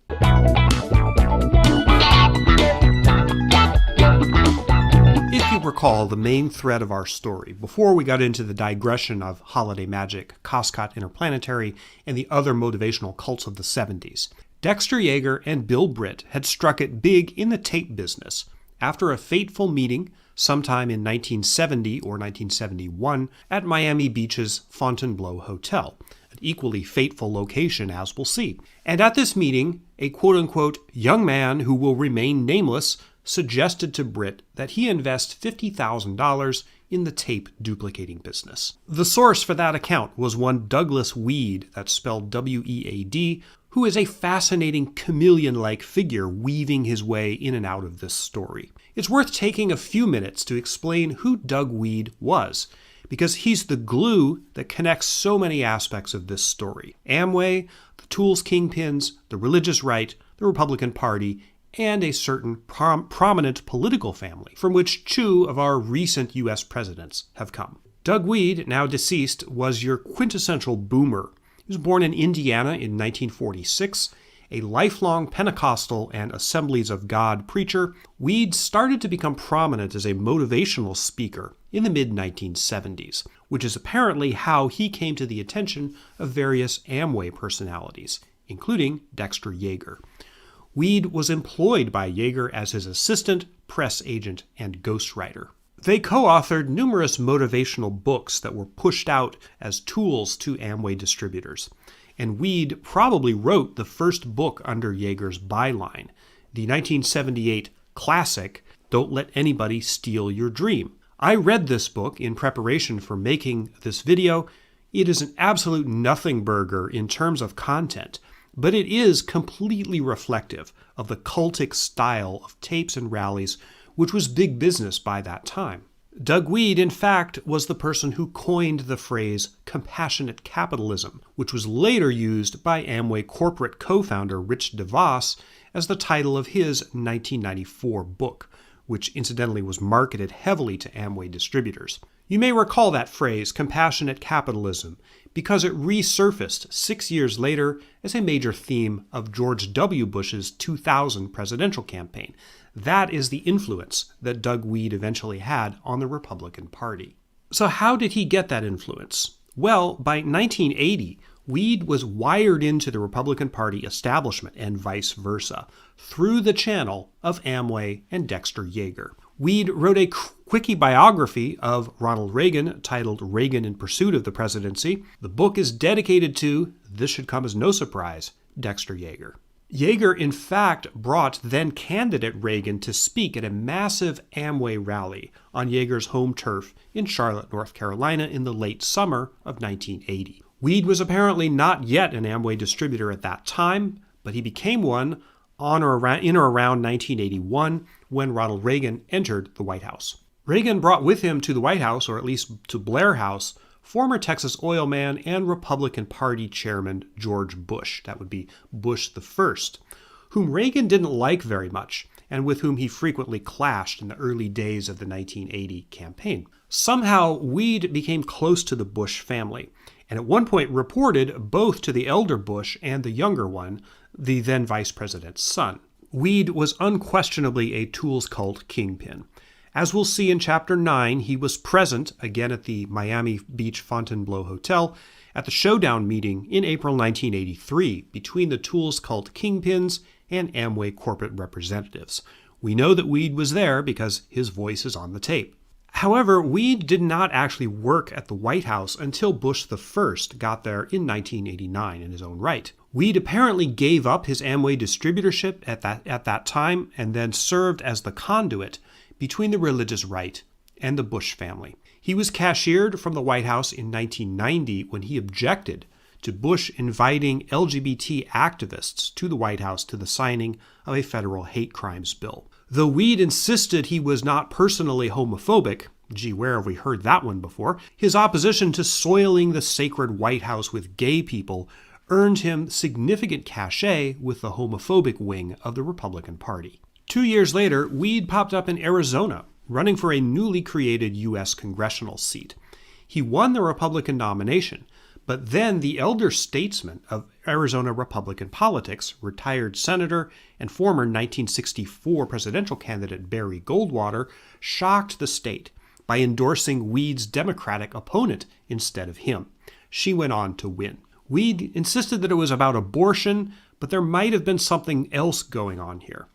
If you recall the main thread of our story, before we got into the digression of holiday magic, cost-cut interplanetary, and the other motivational cults of the 70s, Dexter Yager and Bill Britt had struck it big in the tape business after a fateful meeting sometime in 1970 or 1971 at Miami Beach's Fontainebleau Hotel, an equally fateful location as we'll see. And at this meeting, a quote-unquote young man who will remain nameless suggested to Britt that he invest $50,000 in the tape duplicating business. The source for that account was one Douglas Wead, that's spelled W-E-A-D, who is a fascinating chameleon-like figure weaving his way in and out of this story. It's worth taking a few minutes to explain who Doug Wead was, because he's the glue that connects so many aspects of this story. Amway, the Tools kingpins, the religious right, the Republican Party, and a certain prominent political family from which two of our recent U.S. presidents have come. Doug Wead, now deceased, was your quintessential boomer. He was born in Indiana in 1946. A lifelong Pentecostal and Assemblies of God preacher, Wead started to become prominent as a motivational speaker in the mid-1970s, which is apparently how he came to the attention of various Amway personalities, including Dexter Yager. Wead was employed by Yager as his assistant, press agent, and ghostwriter. They co-authored numerous motivational books that were pushed out as tools to Amway distributors. And Wead probably wrote the first book under Yager's byline, the 1978 classic, Don't Let Anybody Steal Your Dream. I read this book in preparation for making this video. It is an absolute nothing burger in terms of content, but it is completely reflective of the cultic style of tapes and rallies, which was big business by that time. Doug Wead, in fact, was the person who coined the phrase compassionate capitalism, which was later used by Amway corporate co-founder Rich DeVos as the title of his 1994 book, which incidentally was marketed heavily to Amway distributors. You may recall that phrase, compassionate capitalism, because it resurfaced 6 years later as a major theme of George W. Bush's 2000 presidential campaign. That is the influence that Doug Wead eventually had on the Republican Party. So how did he get that influence? Well, by 1980, Wead was wired into the Republican Party establishment and vice versa through the channel of Amway and Dexter Yager. Wead wrote a quickie biography of Ronald Reagan titled Reagan in Pursuit of the Presidency. The book is dedicated to, this should come as no surprise, Dexter Yager. Yager, in fact, brought then-candidate Reagan to speak at a massive Amway rally on Yager's home turf in Charlotte, North Carolina in the late summer of 1980. Wead was apparently not yet an Amway distributor at that time, but he became one in or around 1981 when Ronald Reagan entered the White House. Reagan brought with him to the White House, or at least to Blair House, former Texas oil man and Republican Party chairman George Bush, that would be Bush the First, whom Reagan didn't like very much and with whom he frequently clashed in the early days of the 1980 campaign. Somehow, Wead became close to the Bush family, and at one point reported both to the elder Bush and the younger one, the then vice president's son. Wead was unquestionably a Tools cult kingpin. As we'll see in Chapter 9, he was present, again at the Miami Beach Fontainebleau Hotel, at the showdown meeting in April 1983 between the Tools cult kingpins and Amway corporate representatives. We know that Wead was there because his voice is on the tape. However, Wead did not actually work at the White House until Bush the First got there in 1989 in his own right. Wead apparently gave up his Amway distributorship at that time and then served as the conduit between the religious right and the Bush family. He was cashiered from the White House in 1990 when he objected to Bush inviting LGBT activists to the White House to the signing of a federal hate crimes bill. Though Wead insisted he was not personally homophobic, Gee, where have we heard that one before? His opposition to soiling the sacred White House with gay people earned him significant cachet with the homophobic wing of the Republican Party. 2 years later, Wead popped up in Arizona, running for a newly created U.S. congressional seat. He won the Republican nomination, but then the elder statesman of Arizona Republican politics, retired senator and former 1964 presidential candidate Barry Goldwater, shocked the state by endorsing Wead's Democratic opponent instead of him. She went on to win. Wead insisted that it was about abortion, but there might have been something else going on here.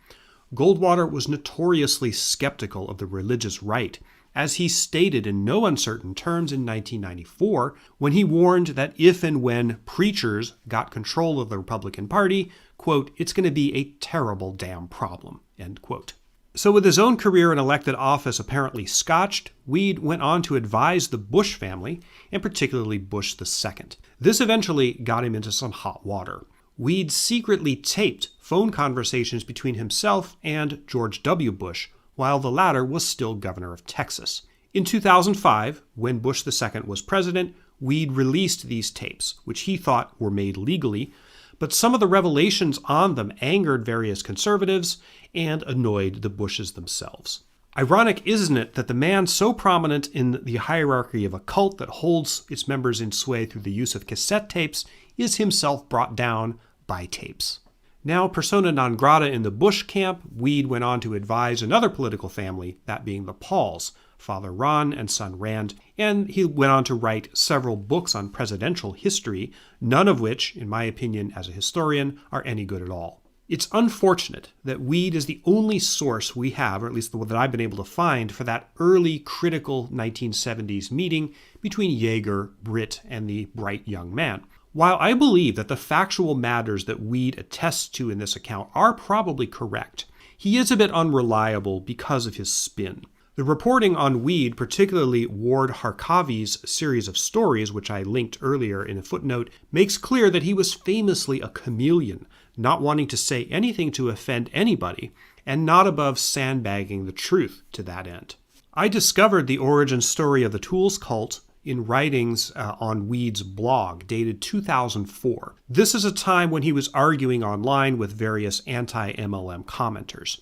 Goldwater was notoriously skeptical of the religious right, as he stated in no uncertain terms in 1994 when he warned that if and when preachers got control of the Republican Party, quote, it's going to be a terrible damn problem, end quote. So with his own career in elected office apparently scotched, Wead went on to advise the Bush family, and particularly Bush II. This eventually got him into some hot water. Wead secretly taped phone conversations between himself and George W. Bush, while the latter was still governor of Texas. In 2005, when Bush II was president, Wead released these tapes, which he thought were made legally, but some of the revelations on them angered various conservatives and annoyed the Bushes themselves. Ironic, isn't it, that the man so prominent in the hierarchy of a cult that holds its members in sway through the use of cassette tapes is himself brought down by tapes. Now persona non grata in the Bush camp, Wead went on to advise another political family, that being the Pauls, Father Ron and son Rand, and he went on to write several books on presidential history, none of which, in my opinion as a historian, are any good at all. It's unfortunate that Wead is the only source we have, or at least the one that I've been able to find, for that early critical 1970s meeting between Yager, Britt, and the bright young man. While I believe that the factual matters that Wead attests to in this account are probably correct, he is a bit unreliable because of his spin. The reporting on Wead, particularly Ward Harkavi's series of stories, which I linked earlier in a footnote, makes clear that he was famously a chameleon, not wanting to say anything to offend anybody, and not above sandbagging the truth to that end. I discovered the origin story of the Tools cult in writings on Wead's blog, dated 2004. This is a time when he was arguing online with various anti-MLM commenters.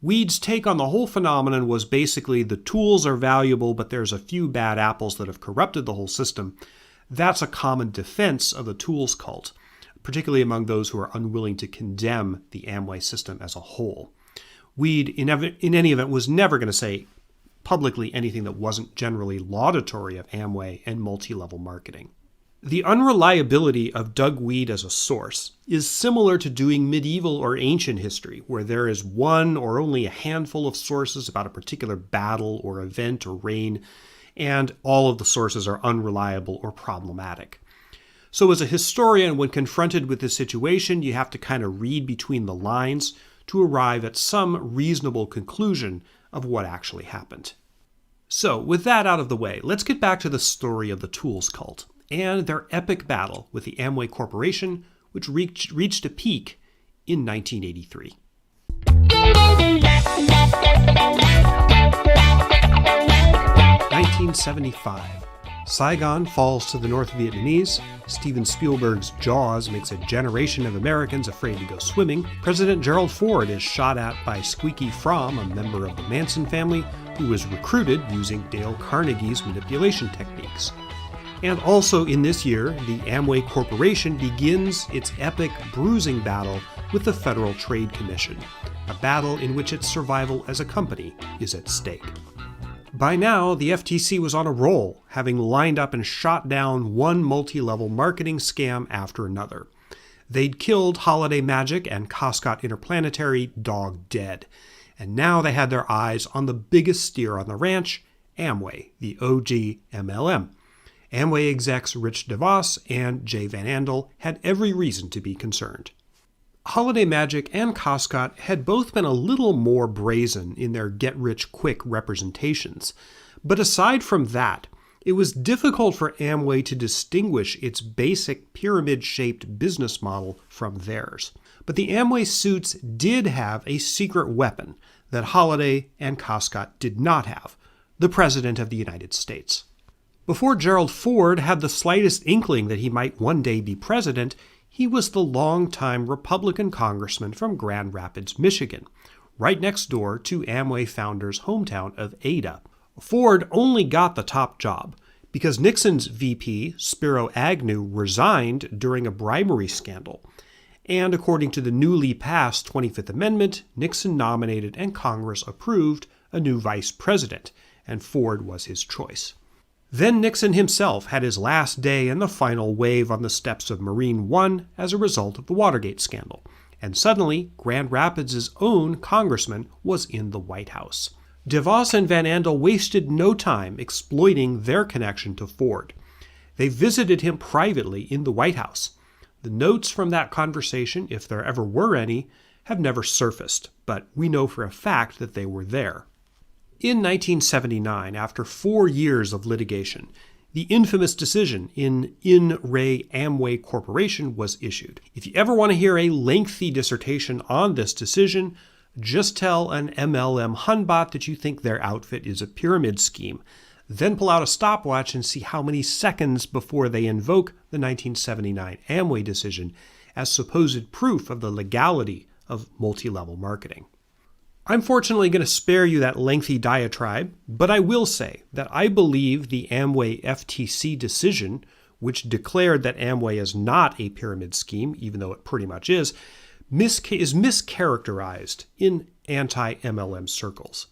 Wead's take on the whole phenomenon was basically the tools are valuable, but there's a few bad apples that have corrupted the whole system. That's a common defense of the Tools cult, particularly among those who are unwilling to condemn the Amway system as a whole. Wead, in any event, was never going to say publicly anything that wasn't generally laudatory of Amway and multi-level marketing. The unreliability of Doug Wead as a source is similar to doing medieval or ancient history, where there is one or only a handful of sources about a particular battle or event or reign, and all of the sources are unreliable or problematic. So as a historian, when confronted with this situation, you have to kind of read between the lines to arrive at some reasonable conclusion of what actually happened. So, with that out of the way, let's get back to the story of the Tools cult and their epic battle with the Amway Corporation, which reached a peak in 1983. 1975. Saigon falls to the North Vietnamese, Steven Spielberg's Jaws makes a generation of Americans afraid to go swimming, President Gerald Ford is shot at by Squeaky Fromm, a member of the Manson family, who was recruited using Dale Carnegie's manipulation techniques. And also in this year, the Amway Corporation begins its epic bruising battle with the Federal Trade Commission, a battle in which its survival as a company is at stake. By now, the FTC was on a roll, having lined up and shot down one multi-level marketing scam after another. They'd killed Holiday Magic and Coscott Interplanetary dog dead, and now they had their eyes on the biggest steer on the ranch, Amway, the OG MLM. Amway execs Rich DeVos and Jay Van Andel had every reason to be concerned. Holiday Magic and Coscott had both been a little more brazen in their get-rich-quick representations, but aside from that, it was difficult for Amway to distinguish its basic pyramid-shaped business model from theirs. But the Amway suits did have a secret weapon that Holiday and Coscott did not have: the President of the United States. Before Gerald Ford had the slightest inkling that he might one day be president, he was the longtime Republican congressman from Grand Rapids, Michigan, right next door to Amway founder's hometown of Ada. Ford only got the top job because Nixon's VP, Spiro Agnew, resigned during a bribery scandal. And according to the newly passed 25th Amendment, Nixon nominated and Congress approved a new vice president, and Ford was his choice. Then Nixon himself had his last day and the final wave on the steps of Marine One as a result of the Watergate scandal. And suddenly, Grand Rapids' own congressman was in the White House. DeVos and Van Andel wasted no time exploiting their connection to Ford. They visited him privately in the White House. The notes from that conversation, if there ever were any, have never surfaced, but we know for a fact that they were there. In 1979, after 4 years of litigation, the infamous decision in re Amway Corporation was issued. If you ever want to hear a lengthy dissertation on this decision, just tell an MLM Hunbot that you think their outfit is a pyramid scheme. Then pull out a stopwatch and see how many seconds before they invoke the 1979 Amway decision as supposed proof of the legality of multi-level marketing. I'm fortunately going to spare you that lengthy diatribe, but I will say that I believe the Amway FTC decision, which declared that Amway is not a pyramid scheme, even though it pretty much is mischaracterized in anti-MLM circles.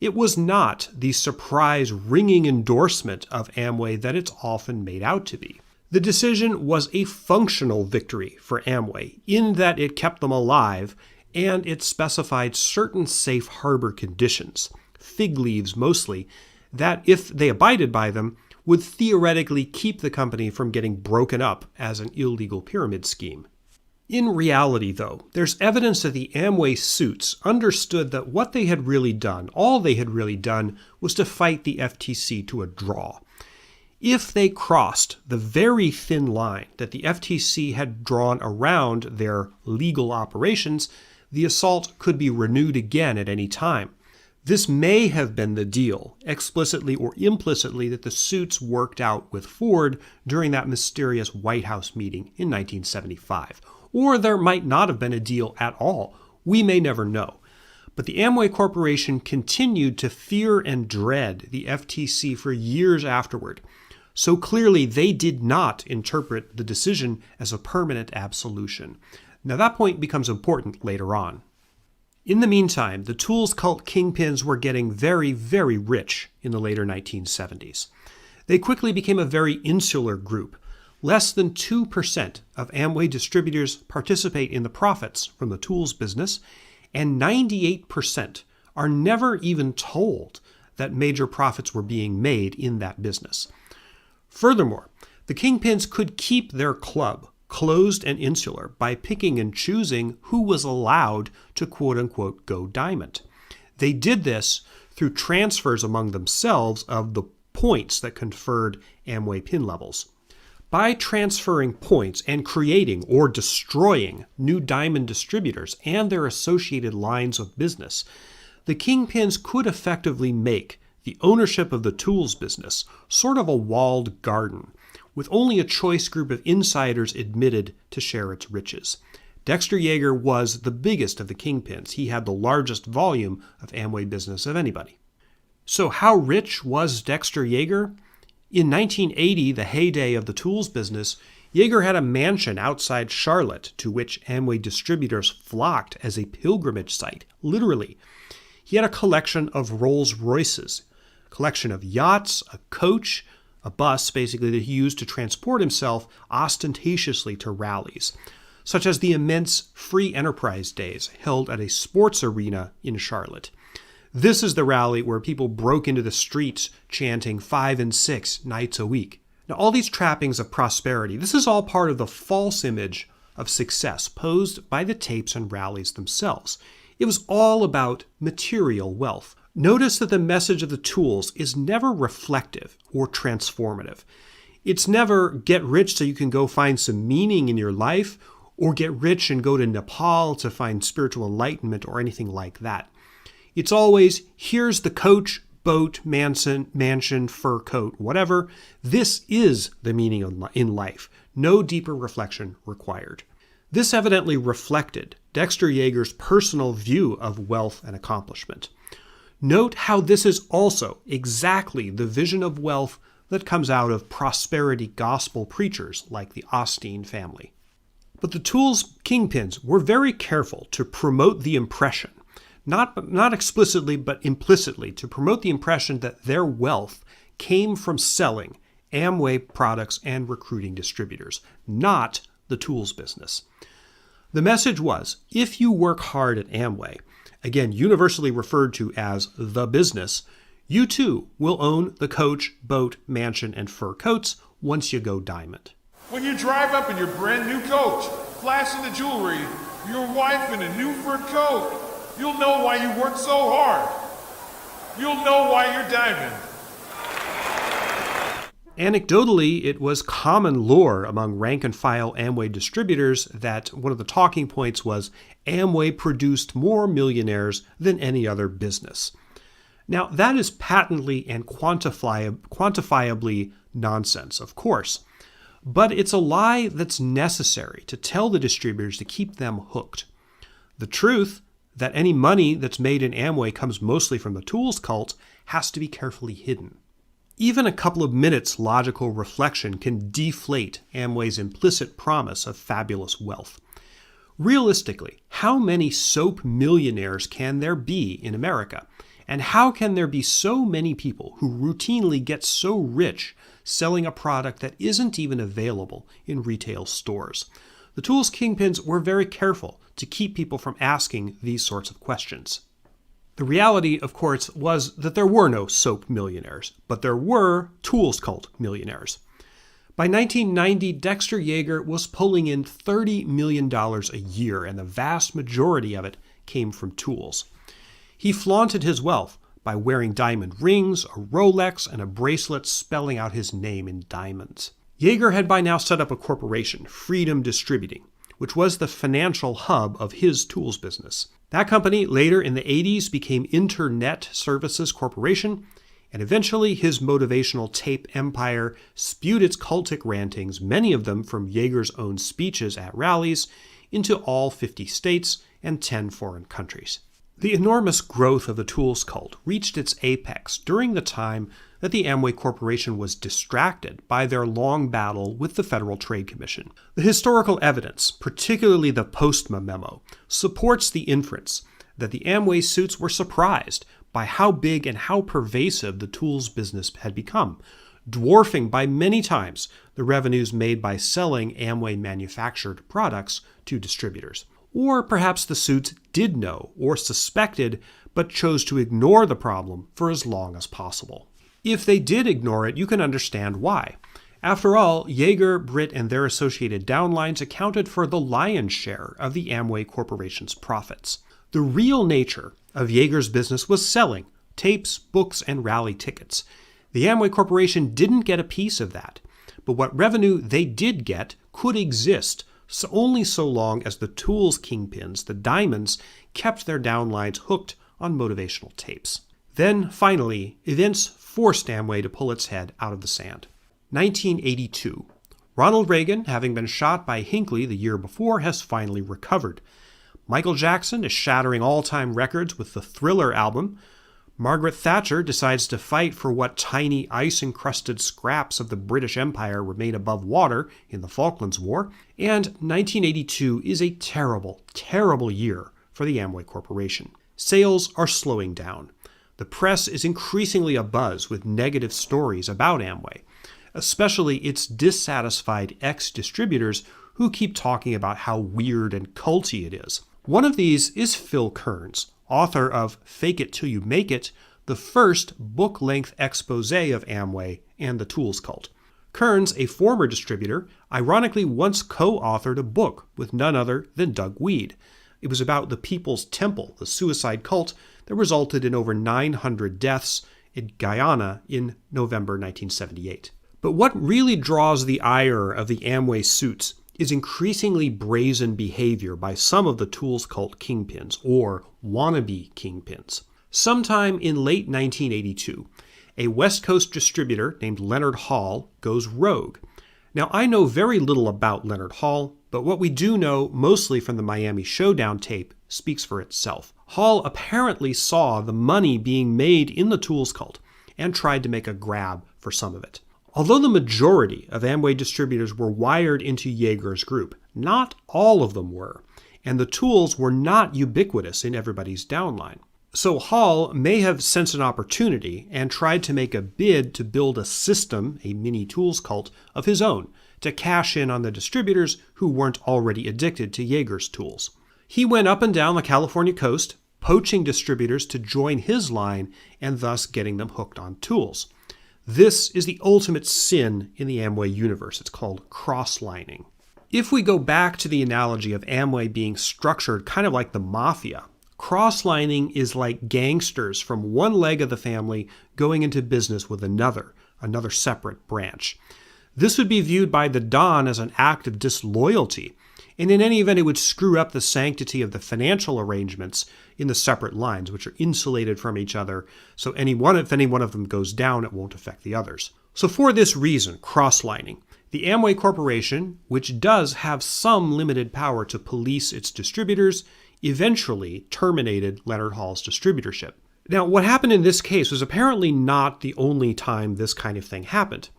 It was not the surprise ringing endorsement of Amway that it's often made out to be. The decision was a functional victory for Amway in that it kept them alive and it specified certain safe harbor conditions, fig leaves mostly, that if they abided by them, would theoretically keep the company from getting broken up as an illegal pyramid scheme. In reality, though, there's evidence that the Amway suits understood that what they had really done, all they had really done, was to fight the FTC to a draw. If they crossed the very thin line that the FTC had drawn around their legal operations, the assault could be renewed again at any time. This may have been the deal, explicitly or implicitly, that the suits worked out with Ford during that mysterious White House meeting in 1975. Or there might not have been a deal at all. We may never know. But the Amway Corporation continued to fear and dread the FTC for years afterward. So clearly they did not interpret the decision as a permanent absolution. Now that point becomes important later on. In the meantime, the tools cult kingpins were getting very, very rich in the later 1970s. They quickly became a very insular group. Less than 2% of Amway distributors participate in the profits from the tools business, and 98% are never even told that major profits were being made in that business. Furthermore, the kingpins could keep their club closed and insular by picking and choosing who was allowed to quote-unquote go diamond. They did this through transfers among themselves of the points that conferred Amway pin levels. By transferring points and creating or destroying new diamond distributors and their associated lines of business, the kingpins could effectively make the ownership of the tools business sort of a walled garden, with only a choice group of insiders admitted to share its riches. Dexter Yager was the biggest of the kingpins. He had the largest volume of Amway business of anybody. So how rich was Dexter Yager? In 1980, the heyday of the tools business, Yager had a mansion outside Charlotte to which Amway distributors flocked as a pilgrimage site, literally. He had a collection of Rolls Royces, a collection of yachts, a coach, a bus basically that he used to transport himself ostentatiously to rallies, such as the immense Free Enterprise Days held at a sports arena in Charlotte. This is the rally where people broke into the streets chanting 5 and 6 nights a week. Now, all these trappings of prosperity, this is all part of the false image of success posed by the tapes and rallies themselves. It was all about material wealth. Notice that the message of the tools is never reflective or transformative. It's never get rich so you can go find some meaning in your life, or get rich and go to Nepal to find spiritual enlightenment or anything like that. It's always, here's the coach, boat, mansion, fur coat, whatever. This is the meaning in life. No deeper reflection required. This evidently reflected Dexter Yager's personal view of wealth and accomplishment. Note how this is also exactly the vision of wealth that comes out of prosperity gospel preachers like the Osteen family. But the tools kingpins were very careful to promote the impression, not explicitly but implicitly, to promote the impression that their wealth came from selling Amway products and recruiting distributors, not the tools business. The message was, if you work hard at Amway, again universally referred to as the business, you too will own the coach, boat, mansion, and fur coats once you go diamond. When you drive up in your brand new coach, flashing the jewelry, your wife in a new fur coat, you'll know why you worked so hard. You'll know why you're diamond. Anecdotally, it was common lore among rank-and-file Amway distributors that one of the talking points was Amway produced more millionaires than any other business. Now, that is patently and quantifiably nonsense, of course, but it's a lie that's necessary to tell the distributors to keep them hooked. The truth, that any money that's made in Amway comes mostly from the tools cult, has to be carefully hidden. Even a couple of minutes' logical reflection can deflate Amway's implicit promise of fabulous wealth. Realistically, how many soap millionaires can there be in America? And how can there be so many people who routinely get so rich selling a product that isn't even available in retail stores? The tools kingpins were very careful to keep people from asking these sorts of questions. The reality, of course, was that there were no soap millionaires, but there were tools cult millionaires. By 1990, Dexter Yager was pulling in $30 million a year, and the vast majority of it came from tools. He flaunted his wealth by wearing diamond rings, a Rolex, and a bracelet spelling out his name in diamonds. Yager had by now set up a corporation, Freedom Distributing, which was the financial hub of his tools business. That company later in the 80s became Internet Services Corporation, and eventually his motivational tape empire spewed its cultic rantings, many of them from Yager's own speeches at rallies, into all 50 states and 10 foreign countries. The enormous growth of the tools cult reached its apex during the time that the Amway Corporation was distracted by their long battle with the Federal Trade Commission. The historical evidence, particularly the Postma memo, supports the inference that the Amway suits were surprised by how big and how pervasive the tools business had become, dwarfing by many times the revenues made by selling Amway manufactured products to distributors. Or perhaps the suits did know or suspected, but chose to ignore the problem for as long as possible. If they did ignore it, you can understand why. After all, Yager, Britt, and their associated downlines accounted for the lion's share of the Amway Corporation's profits. The real nature of Yager's business was selling tapes, books, and rally tickets. The Amway Corporation didn't get a piece of that, but what revenue they did get could exist only so long as the tools kingpins, the diamonds, kept their downlines hooked on motivational tapes. Then, finally, events forced Amway to pull its head out of the sand. 1982. Ronald Reagan, having been shot by Hinckley the year before, has finally recovered. Michael Jackson is shattering all-time records with the Thriller album. Margaret Thatcher decides to fight for what tiny ice-encrusted scraps of the British Empire remain above water in the Falklands War. And 1982 is a terrible, terrible year for the Amway Corporation. Sales are slowing down. The press is increasingly abuzz with negative stories about Amway, especially its dissatisfied ex-distributors who keep talking about how weird and culty it is. One of these is Phil Kearns, author of Fake It Till You Make It, the first book-length expose of Amway and the tools cult. Kearns, a former distributor, ironically once co-authored a book with none other than Doug Wead. It was about the People's Temple, the suicide cult that resulted in over 900 deaths in Guyana in November 1978. But what really draws the ire of the Amway suits is increasingly brazen behavior by some of the tools cult kingpins, or wannabe kingpins. Sometime in late 1982, a West Coast distributor named Leonard Hall goes rogue. Now, I know very little about Leonard Hall, but what we do know, mostly from the Miami Showdown tape, speaks for itself. Hall apparently saw the money being made in the tools cult and tried to make a grab for some of it. Although the majority of Amway distributors were wired into Yager's group, not all of them were, and the tools were not ubiquitous in everybody's downline. So Hall may have sensed an opportunity and tried to make a bid to build a system, a mini tools cult, of his own to cash in on the distributors who weren't already addicted to Yager's tools. He went up and down the California coast, poaching distributors to join his line and thus getting them hooked on tools. This is the ultimate sin in the Amway universe. It's called cross-lining. If we go back to the analogy of Amway being structured kind of like the mafia, cross-lining is like gangsters from one leg of the family going into business with another separate branch. This would be viewed by the Don as an act of disloyalty, and in any event, it would screw up the sanctity of the financial arrangements in the separate lines, which are insulated from each other, so if any one of them goes down, it won't affect the others. So for this reason, cross-lining, the Amway Corporation, which does have some limited power to police its distributors, eventually terminated Leonard Hall's distributorship. Now, what happened in this case was apparently not the only time this kind of thing happened.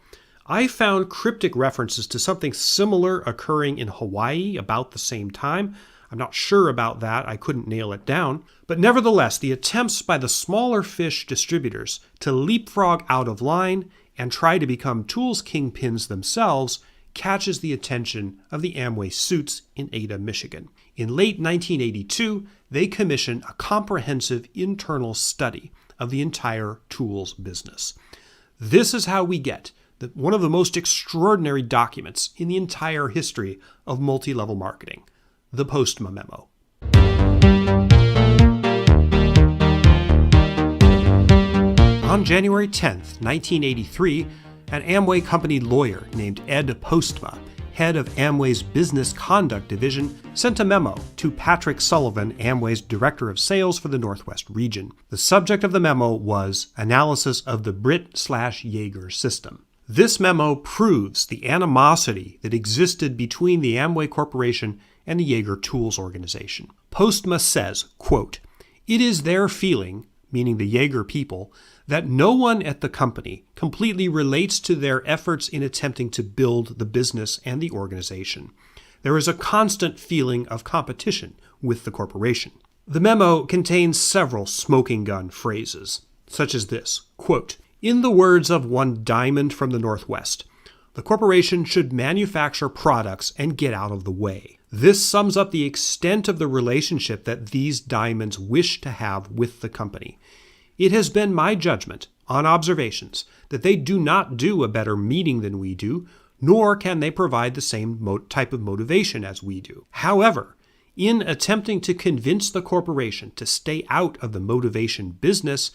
I found cryptic references to something similar occurring in Hawaii about the same time. I'm not sure about that. I couldn't nail it down. But nevertheless, the attempts by the smaller fish distributors to leapfrog out of line and try to become tools kingpins themselves catches the attention of the Amway suits in Ada, Michigan. In late 1982, they commission a comprehensive internal study of the entire tools business. This is how we get one of the most extraordinary documents in the entire history of multi-level marketing, the Postma Memo. On January 10th, 1983, an Amway company lawyer named Ed Postma, head of Amway's Business Conduct Division, sent a memo to Patrick Sullivan, Amway's Director of Sales for the Northwest region. The subject of the memo was analysis of the Britt/Yager system. This memo proves the animosity that existed between the Amway Corporation and the Yager Tools organization. Postma says, quote, "It is their feeling," meaning the Yager people, "that no one at the company completely relates to their efforts in attempting to build the business and the organization. There is a constant feeling of competition with the corporation." The memo contains several smoking gun phrases, such as this, quote, "In the words of one Diamond from the Northwest, the corporation should manufacture products and get out of the way. This sums up the extent of the relationship that these diamonds wish to have with the company. It has been my judgment, on observations, that they do not do a better meeting than we do, nor can they provide the same type of motivation as we do. However, in attempting to convince the corporation to stay out of the motivation business,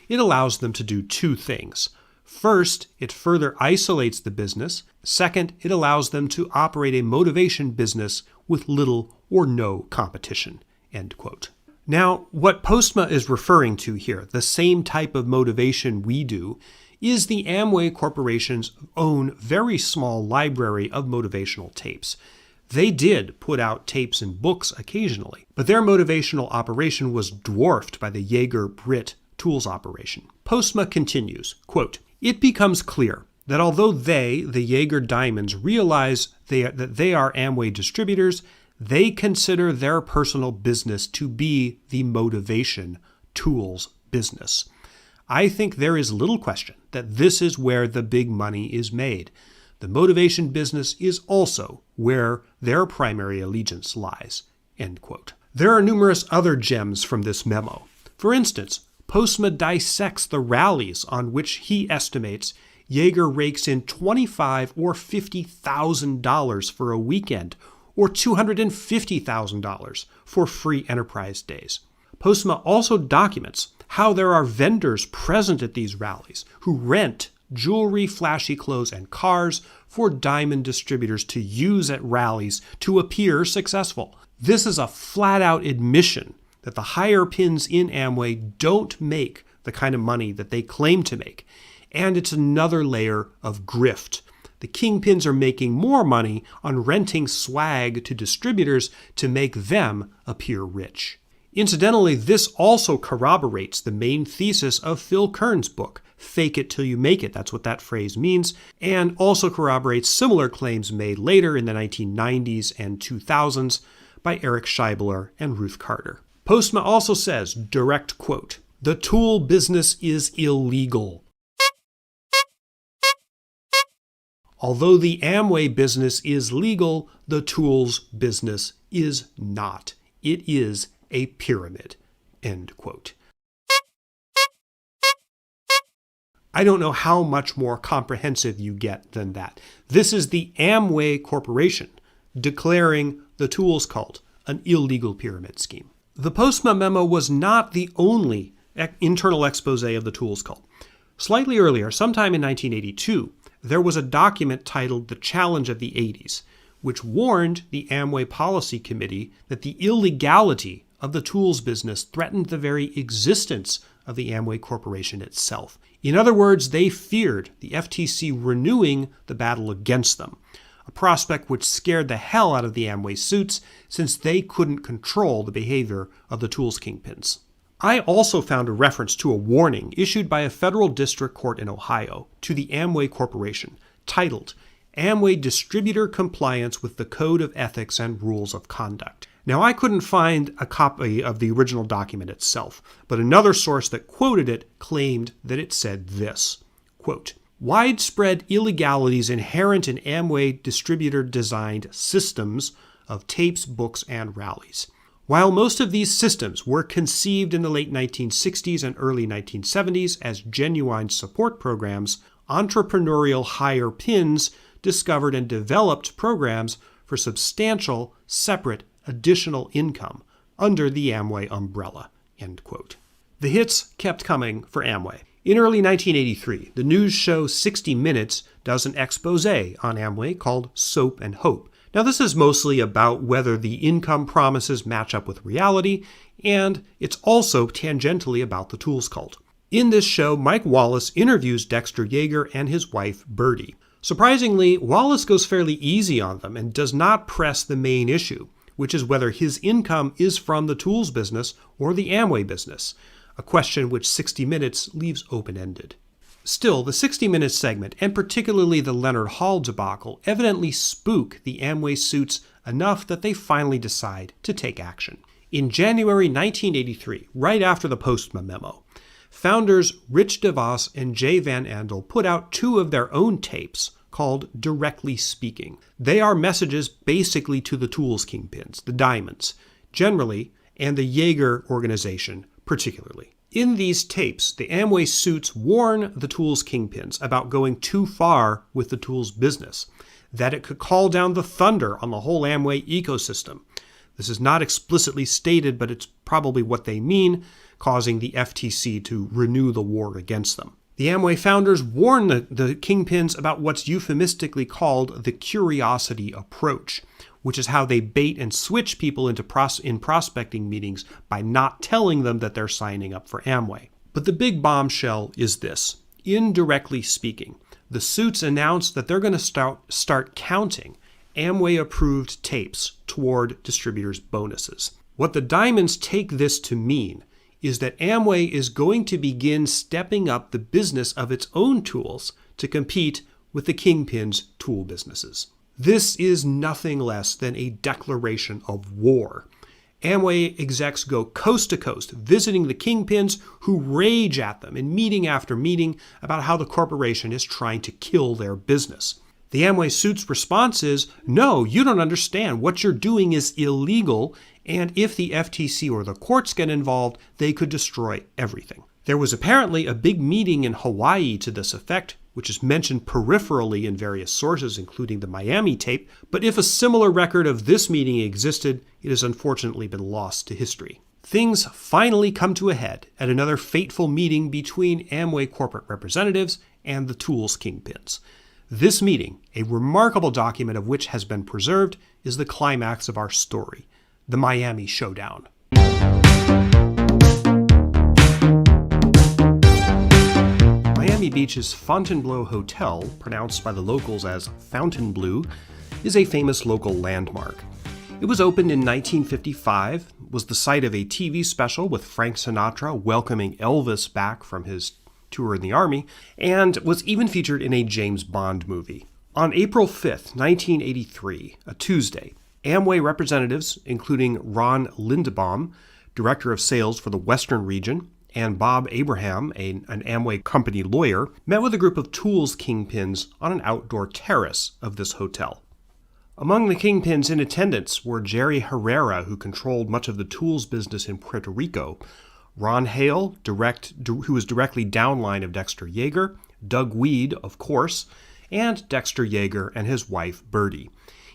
it allows them to do two things. First, it further isolates the business. Second, it allows them to operate a motivation business with little or no competition." End quote. Now, what Postma is referring to here, the same type of motivation we do, is the Amway Corporation's own very small library of motivational tapes. They did put out tapes and books occasionally, but their motivational operation was dwarfed by the Yager Britt tools operation. Postma continues, quote, "It becomes clear that although they, the Yager Diamonds, realize that they are Amway distributors, they consider their personal business to be the motivation tools business. I think there is little question that this is where the big money is made. The motivation business is also where their primary allegiance lies." End quote. There are numerous other gems from this memo. For instance, Postma dissects the rallies on which he estimates Yager rakes in $25,000 or $50,000 for a weekend, or $250,000 for free enterprise days. Postma also documents how there are vendors present at these rallies who rent jewelry, flashy clothes, and cars for diamond distributors to use at rallies to appear successful. This is a flat-out admission that the higher pins in Amway don't make the kind of money that they claim to make. And it's another layer of grift. The kingpins are making more money on renting swag to distributors to make them appear rich. Incidentally, this also corroborates the main thesis of Phil Kern's book, Fake It Till You Make It. That's what that phrase means, and also corroborates similar claims made later in the 1990s and 2000s by Eric Scheibler and Ruth Carter. Postma also says, direct quote, "The tool business is illegal. Although the Amway business is legal, the tools business is not. It is a pyramid." End quote. I don't know how much more comprehensive you get than that. This is the Amway Corporation declaring the tools cult an illegal pyramid scheme. The Postma memo was not the only internal expose of the tools cult. Slightly earlier, sometime in 1982, there was a document titled The Challenge of the 80s, which warned the Amway Policy Committee that the illegality of the tools business threatened the very existence of the Amway Corporation itself. In other words, they feared the FTC renewing the battle against them, a prospect which scared the hell out of the Amway suits since they couldn't control the behavior of the tools kingpins. I also found a reference to a warning issued by a federal district court in Ohio to the Amway Corporation titled Amway Distributor Compliance with the Code of Ethics and Rules of Conduct. Now, I couldn't find a copy of the original document itself, but another source that quoted it claimed that it said this, quote, "Widespread illegalities inherent in Amway distributor-designed systems of tapes, books, and rallies. While most of these systems were conceived in the late 1960s and early 1970s as genuine support programs, entrepreneurial higher pins discovered and developed programs for substantial, separate, additional income under the Amway umbrella." End quote. The hits kept coming for Amway. In early 1983, the news show 60 Minutes does an expose on Amway called Soap and Hope. Now, this is mostly about whether the income promises match up with reality, and it's also tangentially about the tools cult. In this show, Mike Wallace interviews Dexter Yager and his wife, Birdie. Surprisingly, Wallace goes fairly easy on them and does not press the main issue, which is whether his income is from the tools business or the Amway business, a question which 60 Minutes leaves open-ended. Still, the 60 Minutes segment, and particularly the Leonard Hall debacle, evidently spook the Amway suits enough that they finally decide to take action. In January 1983, right after the Postma memo, founders Rich DeVos and Jay Van Andel put out 2 of their own tapes called Directly Speaking. They are messages basically to the tools kingpins, the diamonds, generally, and the Yager organization particularly. In these tapes, the Amway suits warn the tools kingpins about going too far with the tools business, that it could call down the thunder on the whole Amway ecosystem. This is not explicitly stated, but it's probably what they mean, causing the FTC to renew the war against them. The Amway founders warn the kingpins about what's euphemistically called the curiosity approach, which is how they bait and switch people into in prospecting meetings by not telling them that they're signing up for Amway. But the big bombshell is this. Indirectly speaking, the suits announced that they're going to start counting Amway-approved tapes toward distributors' bonuses. What the diamonds take this to mean is that Amway is going to begin stepping up the business of its own tools to compete with the kingpins' tool businesses. This is nothing less than a declaration of war. Amway execs go coast to coast, visiting the kingpins who rage at them in meeting after meeting about how the corporation is trying to kill their business. The Amway suits' response is, no, you don't understand. What you're doing is illegal, and if the FTC or the courts get involved, they could destroy everything. There was apparently a big meeting in Hawaii to this effect, which is mentioned peripherally in various sources, including the Miami tape, but if a similar record of this meeting existed, it has unfortunately been lost to history. Things finally come to a head at another fateful meeting between Amway corporate representatives and the tools kingpins. This meeting, a remarkable document of which has been preserved, is the climax of our story, the Miami Showdown. Miami Beach's Fontainebleau Hotel, pronounced by the locals as Fountainbleu, is a famous local landmark. It was opened in 1955, was the site of a TV special with Frank Sinatra welcoming Elvis back from his tour in the Army, and was even featured in a James Bond movie. On April 5th, 1983, a Tuesday, Amway representatives, including Ron Lindebaum, Director of Sales for the Western Region, and Bob Abraham, an Amway company lawyer, met with a group of tools kingpins on an outdoor terrace of this hotel. Among the kingpins in attendance were Jerry Herrera, who controlled much of the tools business in Puerto Rico, Ron Hale, who was directly downline of Dexter Yager, Doug Wead, of course, and Dexter Yager and his wife, Birdie.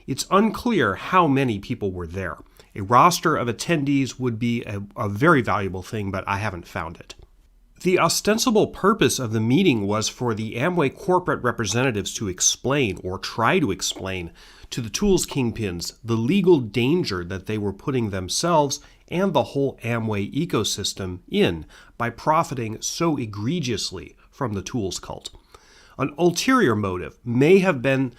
It's unclear how many people were there. A roster of attendees would be a very valuable thing, but I haven't found it. The ostensible purpose of the meeting was for the Amway corporate representatives to explain, or try to explain, to the tools kingpins the legal danger that they were putting themselves and the whole Amway ecosystem in by profiting so egregiously from the tools cult. An ulterior motive may have been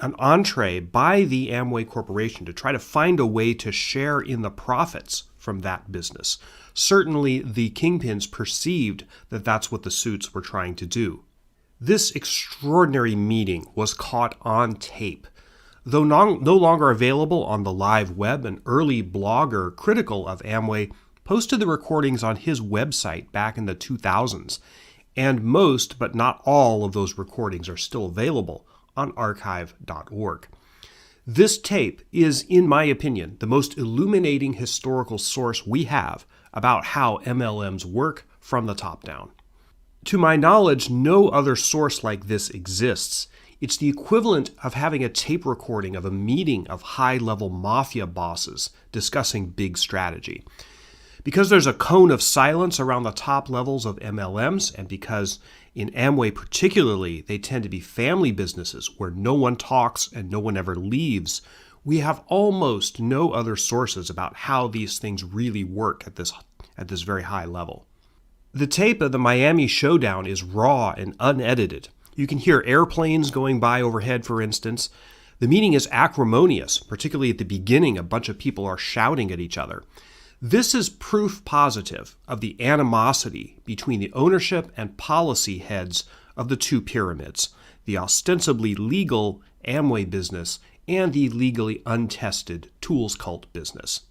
an entree by the Amway Corporation to try to find a way to share in the profits from that business. Certainly, the kingpins perceived that that's what the suits were trying to do. This extraordinary meeting was caught on tape. Though no longer available on the live web, an early blogger critical of Amway posted the recordings on his website back in the 2000s, and most, but not all, of those recordings are still available on archive.org. This tape is, in my opinion, the most illuminating historical source we have about how MLMs work from the top down. To my knowledge, no other source like this exists. It's the equivalent of having a tape recording of a meeting of high-level mafia bosses discussing big strategy. Because there's a cone of silence around the top levels of MLMs, and because in Amway particularly they tend to be family businesses where no one talks and no one ever leaves, we have almost no other sources about how these things really work at this very high level. The tape of the Miami showdown is raw and unedited. You can hear airplanes going by overhead, for instance. The meeting is acrimonious, particularly at the beginning. A bunch of people are shouting at each other. This is proof positive of the animosity between the ownership and policy heads of the two pyramids, the ostensibly legal Amway business and the legally untested tools cult business.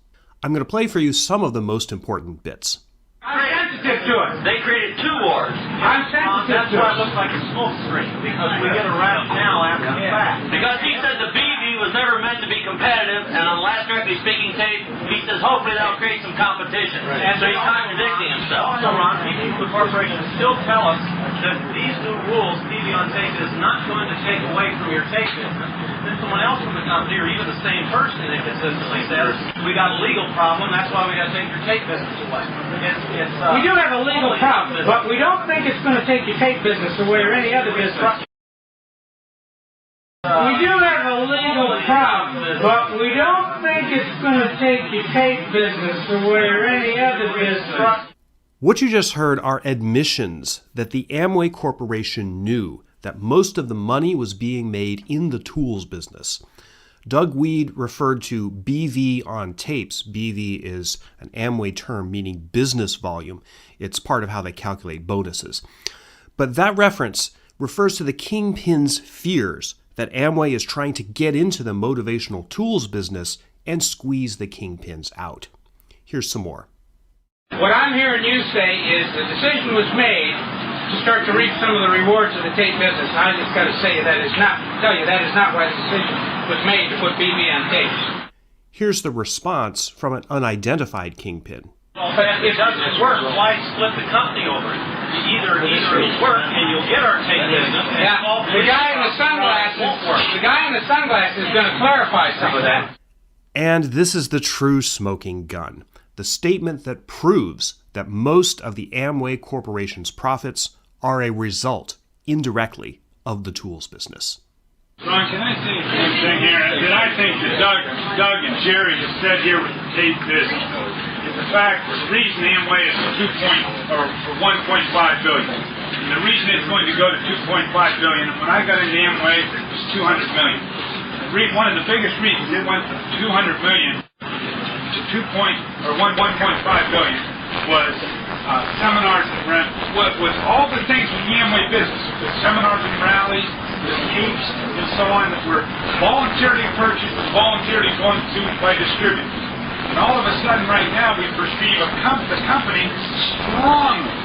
I'm going to play for you some of the most important bits. I'm sensitive to it. They created two wars. I'm sensitive That's to why it. it looks like a smoke screen, because we get around now after the fact. Because he said the BV was never meant to be competitive, and on the last Directly Speaking tape, he says hopefully that'll create some competition. And so he's contradicting himself. Also, Ron, people, the corporation still tell us that these new rules, TV on tape, is not going to take away from your tape business. Then someone else from the company, or even the same person, that consistently says, we got a legal problem, that's why we got to take your tape business away. We do have a legal problem, but we don't think it's going to take your tape business away or any other business. We do have a legal problem, but we don't think it's going to take your tape business away or any other business. What you just heard are admissions that the Amway Corporation knew that most of the money was being made in the tools business. Doug Wead referred to BV on tapes. BV is an Amway term meaning business volume. It's part of how they calculate bonuses. But that reference refers to the kingpin's fears that Amway is trying to get into the motivational tools business and squeeze the kingpins out. Here's some more. What I'm hearing you say is the decision was made to start to reap some of the rewards of the tape business. I just got to that is not why the decision was made to put BB on tapes. Here's the response from an unidentified kingpin. Well, if it doesn't work, why split the company over it? Either it'll work and you'll get our tape business. Yeah, the guy in the sunglasses is going to clarify some of that. And this is the true smoking gun. The statement that proves that most of the Amway Corporation's profits are a result, indirectly, of the tools business. Ron, can I say the same thing here? That I think that Doug and Jerry have said here with the tape business is the fact that the reason Amway is for $1.5 billion. And the reason it's going to go to $2.5 billion, when I got into Amway, it was $200 million. One of the biggest reasons it went from $200 million to $1.5 billion was seminars and was all the things in the Amway business, the seminars and rallies, the tapes, and so on that were voluntarily purchased and voluntarily going to by distributors. And all of a sudden, right now, we perceive the company strongly,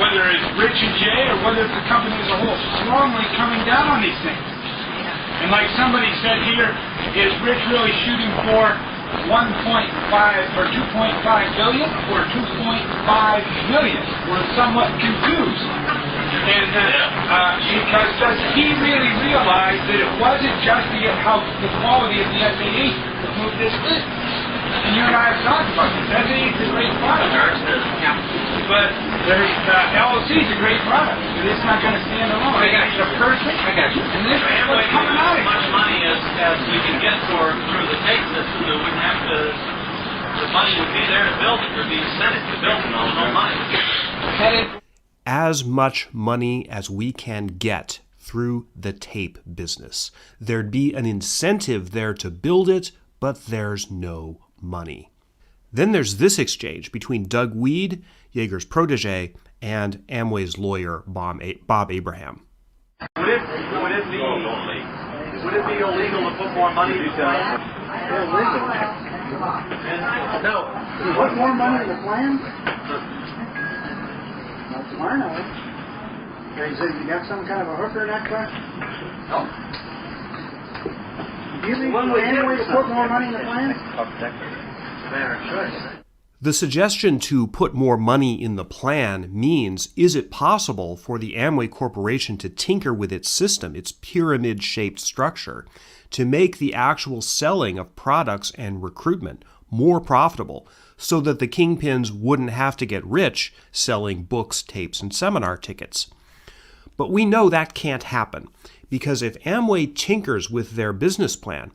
whether it's Rich and Jay or whether it's the company as a whole, strongly coming down on these things. And like somebody said here, is Rich really shooting for 1.5 or 2.5 billion or 2.5 million? We're somewhat confused. And because does he really realize that it wasn't just the quality of the SAE that moved this business? And you and I have talked about this. SAE is a great product. But LLC is a great product. But it's not going to stand alone. It's a person. And this is what's coming out of it. As much money as we can get through the tape system, that wouldn't have to. The money would be there to build it. There'd be incentive to build it. No money. As much money as we can get through the tape business. There'd be an incentive there to build it, but there's no money. Then there's this exchange between Doug Wead, Yager's protege, and Amway's lawyer, Bob Abraham. Would it be illegal to put more money in the plan? Illegal. No. You put more money in the plan? Not to my knowledge. Okay, so you got some kind of a hooker in that question? No. Do you think Amway to put more money in the plan? The suggestion to put more money in the plan means, is it possible for the Amway Corporation to tinker with its system, its pyramid-shaped structure, to make the actual selling of products and recruitment more profitable so that the kingpins wouldn't have to get rich selling books, tapes, and seminar tickets? But we know that can't happen, because if Amway tinkers with their business plan,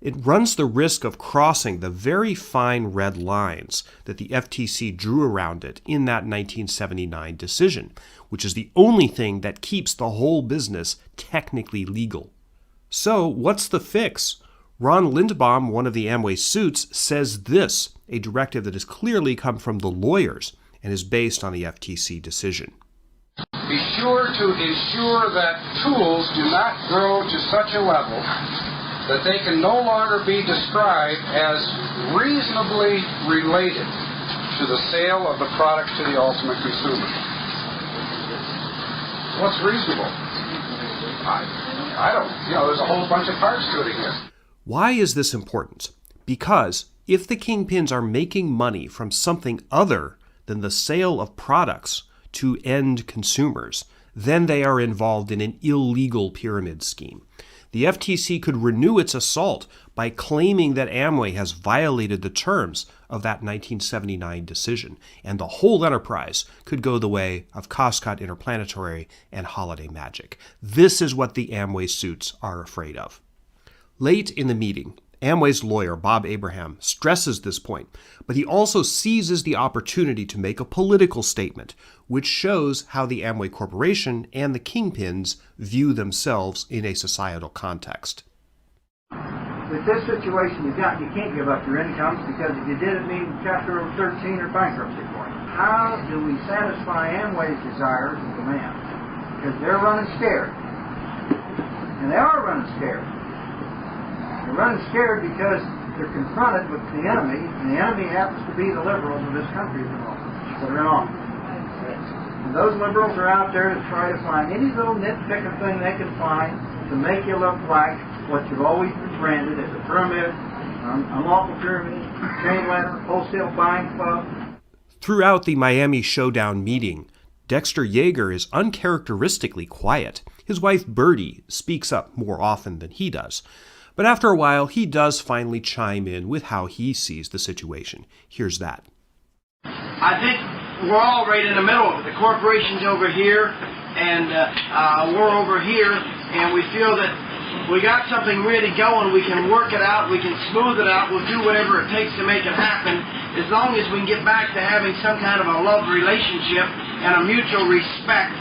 it runs the risk of crossing the very fine red lines that the FTC drew around it in that 1979 decision, which is the only thing that keeps the whole business technically legal. So what's the fix? Ron Lindbaum, one of the Amway suits, says this, a directive that has clearly come from the lawyers and is based on the FTC decision. Be sure to ensure that tools do not grow to such a level that they can no longer be described as reasonably related to the sale of the product to the ultimate consumer. What's reasonable? I don't, there's a whole bunch of parts to it here. Why is this important? Because if the kingpins are making money from something other than the sale of products to end consumers, then they are involved in an illegal pyramid scheme. The FTC could renew its assault by claiming that Amway has violated the terms of that 1979 decision, and the whole enterprise could go the way of Costco Interplanetary and Holiday Magic. This is what the Amway suits are afraid of. Late in the meeting, Amway's lawyer, Bob Abraham, stresses this point, but he also seizes the opportunity to make a political statement, which shows how the Amway Corporation and the kingpins view themselves in a societal context. With this situation you can't give up your incomes, because if you did, it means Chapter 13 or bankruptcy for you. How do we satisfy Amway's desires and demands? Because they're running scared. And they are running scared. They're running scared because they're confronted with the enemy, and the enemy happens to be the liberals of this country at the moment that are in office. And those liberals are out there to try to find any little nitpicking thing they can find to make you look like what you've always been branded as a pyramid, unlawful pyramid, chain letter, wholesale buying club. Throughout the Miami Showdown meeting, Dexter Yager is uncharacteristically quiet. His wife Birdie speaks up more often than he does. But after a while, he does finally chime in with how he sees the situation. Here's that. I think we're all right in the middle of it. The corporation's over here, and we're over here, and we feel that we got something really going. We can work it out. We can smooth it out. We'll do whatever it takes to make it happen, as long as we can get back to having some kind of a love relationship and a mutual respect,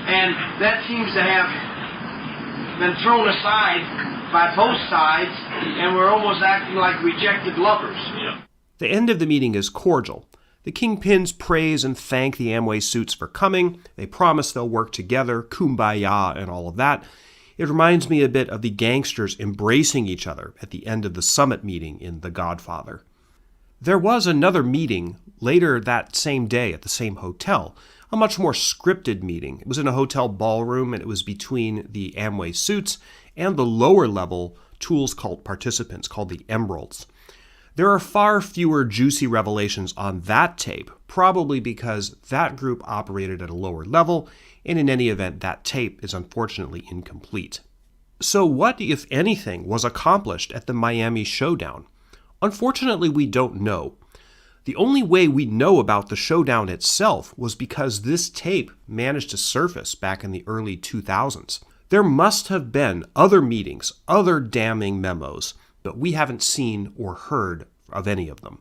and that seems to have been thrown aside by both sides, and we're almost acting like rejected lovers. The end of the meeting is cordial. The kingpins praise and thank the Amway suits for coming. They promise they'll work together, kumbaya, and all of that. It reminds me a bit of the gangsters embracing each other at the end of the summit meeting in The Godfather. There was another meeting later that same day at the same hotel, a much more scripted meeting. It was in a hotel ballroom, and it was between the Amway suits and the lower-level Tools Cult participants called the Emeralds. There are far fewer juicy revelations on that tape, probably because that group operated at a lower level, and in any event, that tape is unfortunately incomplete. So what, if anything, was accomplished at the Miami showdown? Unfortunately, we don't know. The only way we know about the showdown itself was because this tape managed to surface back in the early 2000s. There must have been other meetings, other damning memos, but we haven't seen or heard of any of them.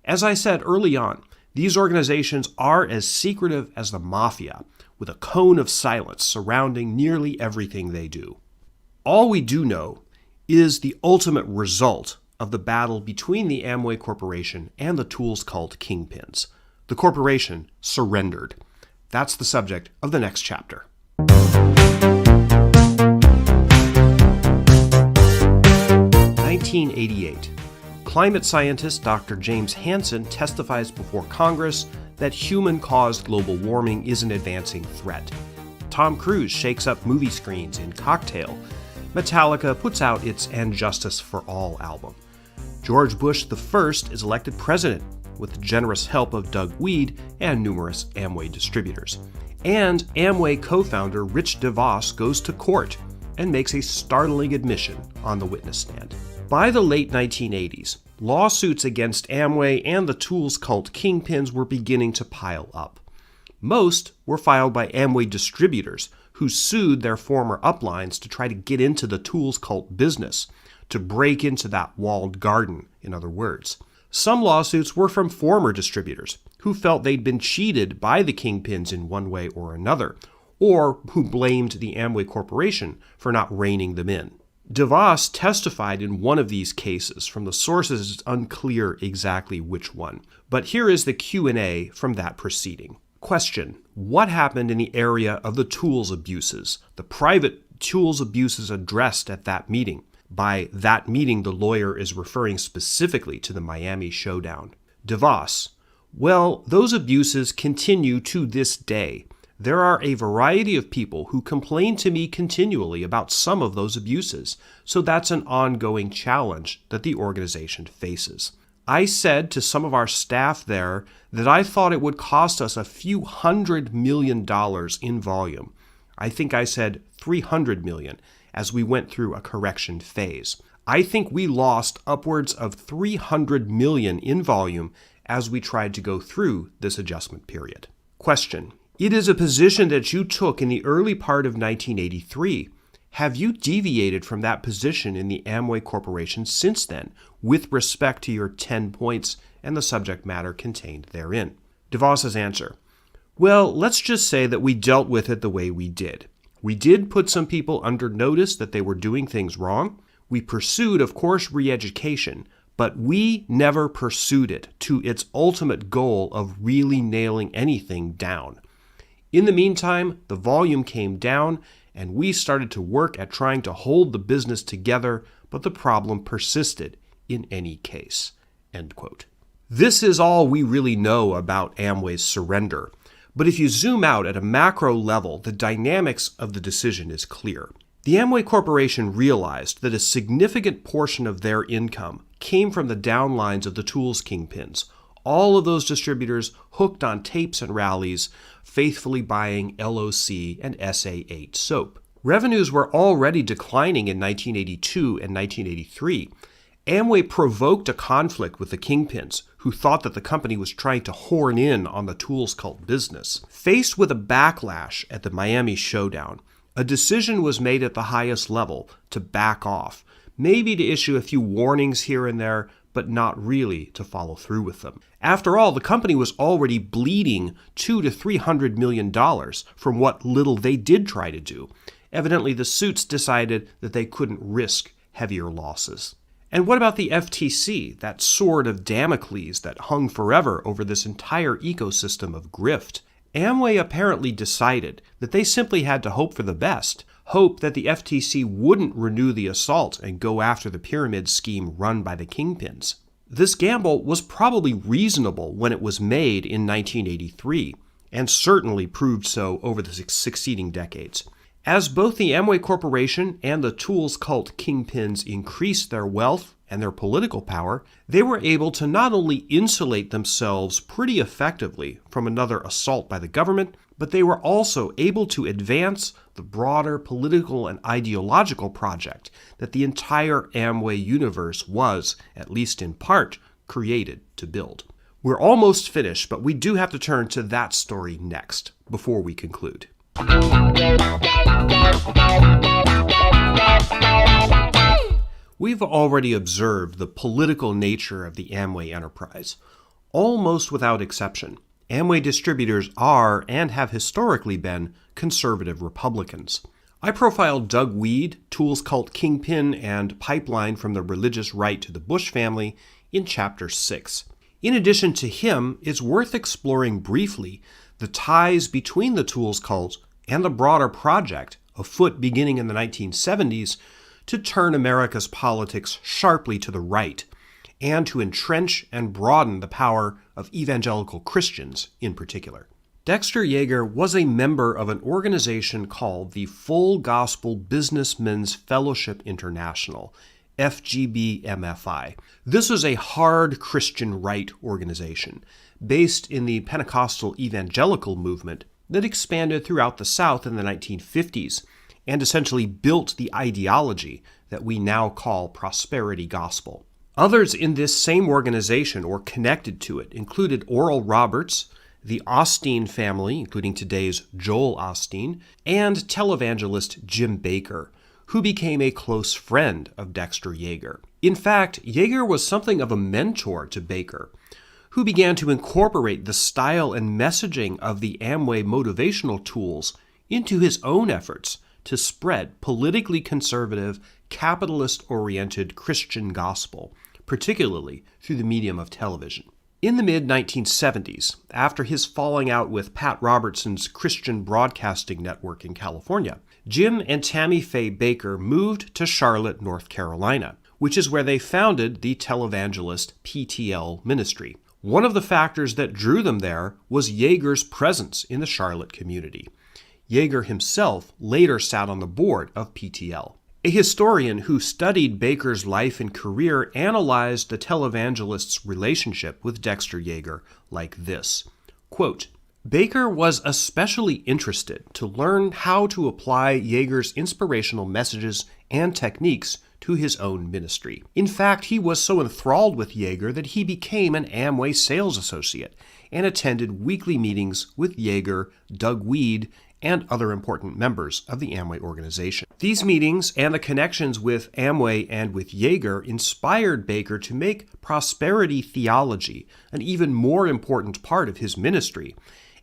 As I said early on, these organizations are as secretive as the mafia, with a cone of silence surrounding nearly everything they do. All we do know is the ultimate result of the battle between the Amway Corporation and the Tools Cult kingpins. The corporation surrendered. That's the subject of the next chapter. 1988. Climate scientist Dr. James Hansen testifies before Congress that human-caused global warming is an advancing threat. Tom Cruise shakes up movie screens in Cocktail. Metallica puts out its And Justice for All album. George Bush I is elected president with the generous help of Doug Wead and numerous Amway distributors. And Amway co-founder Rich DeVos goes to court and makes a startling admission on the witness stand. By the late 1980s, lawsuits against Amway and the Tools Cult kingpins were beginning to pile up. Most were filed by Amway distributors who sued their former uplines to try to get into the Tools Cult business, to break into that walled garden, in other words. Some lawsuits were from former distributors who felt they'd been cheated by the kingpins in one way or another, or who blamed the Amway Corporation for not reining them in. DeVos testified in one of these cases. From the sources, it's unclear exactly which one. But here is the Q&A from that proceeding. Question: what happened in the area of the tools abuses, the private tools abuses addressed at that meeting? By that meeting, the lawyer is referring specifically to the Miami showdown. DeVos: well, those abuses continue to this day. There are a variety of people who complain to me continually about some of those abuses, so that's an ongoing challenge that the organization faces. I said to some of our staff there that I thought it would cost us a few $100 million in volume. I think I said $300 million as we went through a correction phase. I think we lost upwards of $300 million in volume as we tried to go through this adjustment period. Question: it is a position that you took in the early part of 1983. Have you deviated from that position in the Amway Corporation since then, with respect to your 10 points and the subject matter contained therein? DeVos's answer: well, let's just say that we dealt with it the way we did. We did put some people under notice that they were doing things wrong. We pursued, of course, re-education, but we never pursued it to its ultimate goal of really nailing anything down. In the meantime, the volume came down, and we started to work at trying to hold the business together, but the problem persisted in any case. End quote. This is all we really know about Amway's surrender. But if you zoom out at a macro level, the dynamics of the decision is clear. The Amway Corporation realized that a significant portion of their income came from the downlines of the tools kingpins, all of those distributors hooked on tapes and rallies, faithfully buying LOC and SA8 soap. Revenues were already declining in 1982 and 1983. Amway provoked a conflict with the kingpins, who thought that the company was trying to horn in on the Tools Cult business. Faced with a backlash at the Miami showdown, a decision was made at the highest level to back off, maybe to issue a few warnings here and there, but not really to follow through with them. After all, the company was already bleeding $200 to $300 million from what little they did try to do. Evidently, the suits decided that they couldn't risk heavier losses. And what about the FTC, that sword of Damocles that hung forever over this entire ecosystem of grift? Amway apparently decided that they simply had to hope for the best, hope that the FTC wouldn't renew the assault and go after the pyramid scheme run by the kingpins. This gamble was probably reasonable when it was made in 1983, and certainly proved so over the succeeding decades. As both the Amway Corporation and the Tools cult kingpins increased their wealth and their political power, they were able to not only insulate themselves pretty effectively from another assault by the government, but they were also able to advance the broader political and ideological project that the entire Amway universe was, at least in part, created to build. We're almost finished, but we do have to turn to that story next, before we conclude. We've already observed the political nature of the Amway enterprise. Almost without exception, Amway distributors are and have historically been conservative Republicans. I profiled Doug Wead, Tools cult kingpin and pipeline from the religious right to the Bush family, in Chapter 6. In addition to him, it's worth exploring briefly the ties between the Tools cult and the broader project afoot beginning in the 1970s to turn America's politics sharply to the right and to entrench and broaden the power of evangelical Christians in particular. Dexter Yager was a member of an organization called the Full Gospel Businessmen's Fellowship International, FGBMFI. This was a hard Christian right organization based in the Pentecostal evangelical movement that expanded throughout the South in the 1950s and essentially built the ideology that we now call prosperity gospel. Others in this same organization or connected to it included Oral Roberts, the Osteen family, including today's Joel Osteen, and televangelist Jim Bakker, who became a close friend of Dexter Yager. In fact, Yager was something of a mentor to Bakker, who began to incorporate the style and messaging of the Amway motivational tools into his own efforts to spread politically conservative, capitalist-oriented Christian gospel, particularly through the medium of television. In the mid-1970s, after his falling out with Pat Robertson's Christian Broadcasting Network in California, Jim and Tammy Faye Bakker moved to Charlotte, North Carolina, which is where they founded the televangelist PTL ministry. One of the factors that drew them there was Yager's presence in the Charlotte community. Yager himself later sat on the board of PTL. A historian who studied Bakker's life and career analyzed the televangelist's relationship with Dexter Yager like this, quote, Bakker was especially interested to learn how to apply Yager's inspirational messages and techniques to his own ministry. In fact, he was so enthralled with Yager that he became an Amway sales associate and attended weekly meetings with Yager, Doug Wead, and other important members of the Amway organization. These meetings and the connections with Amway and with Yager inspired Bakker to make prosperity theology an even more important part of his ministry,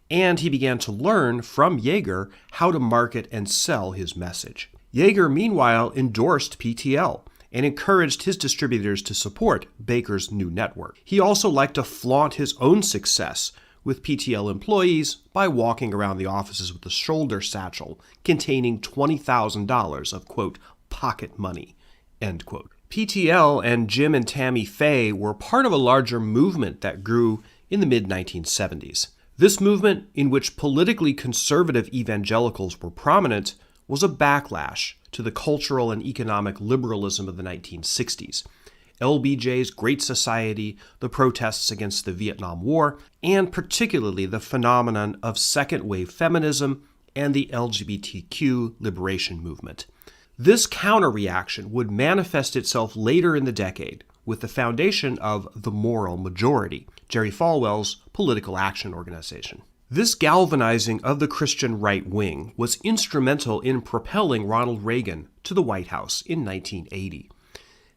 and he began to learn from Yager how to market and sell his message. Yager, meanwhile, endorsed PTL and encouraged his distributors to support Bakker's new network. He also liked to flaunt his own success with PTL employees by walking around the offices with a shoulder satchel containing $20,000 of, quote, pocket money, end quote. PTL and Jim and Tammy Faye were part of a larger movement that grew in the mid-1970s. This movement, in which politically conservative evangelicals were prominent, was a backlash to the cultural and economic liberalism of the 1960s. LBJ's Great Society, the protests against the Vietnam War, and particularly the phenomenon of second-wave feminism and the LGBTQ liberation movement. This counter-reaction would manifest itself later in the decade with the foundation of the Moral Majority, Jerry Falwell's political action organization. This galvanizing of the Christian right wing was instrumental in propelling Ronald Reagan to the White House in 1980.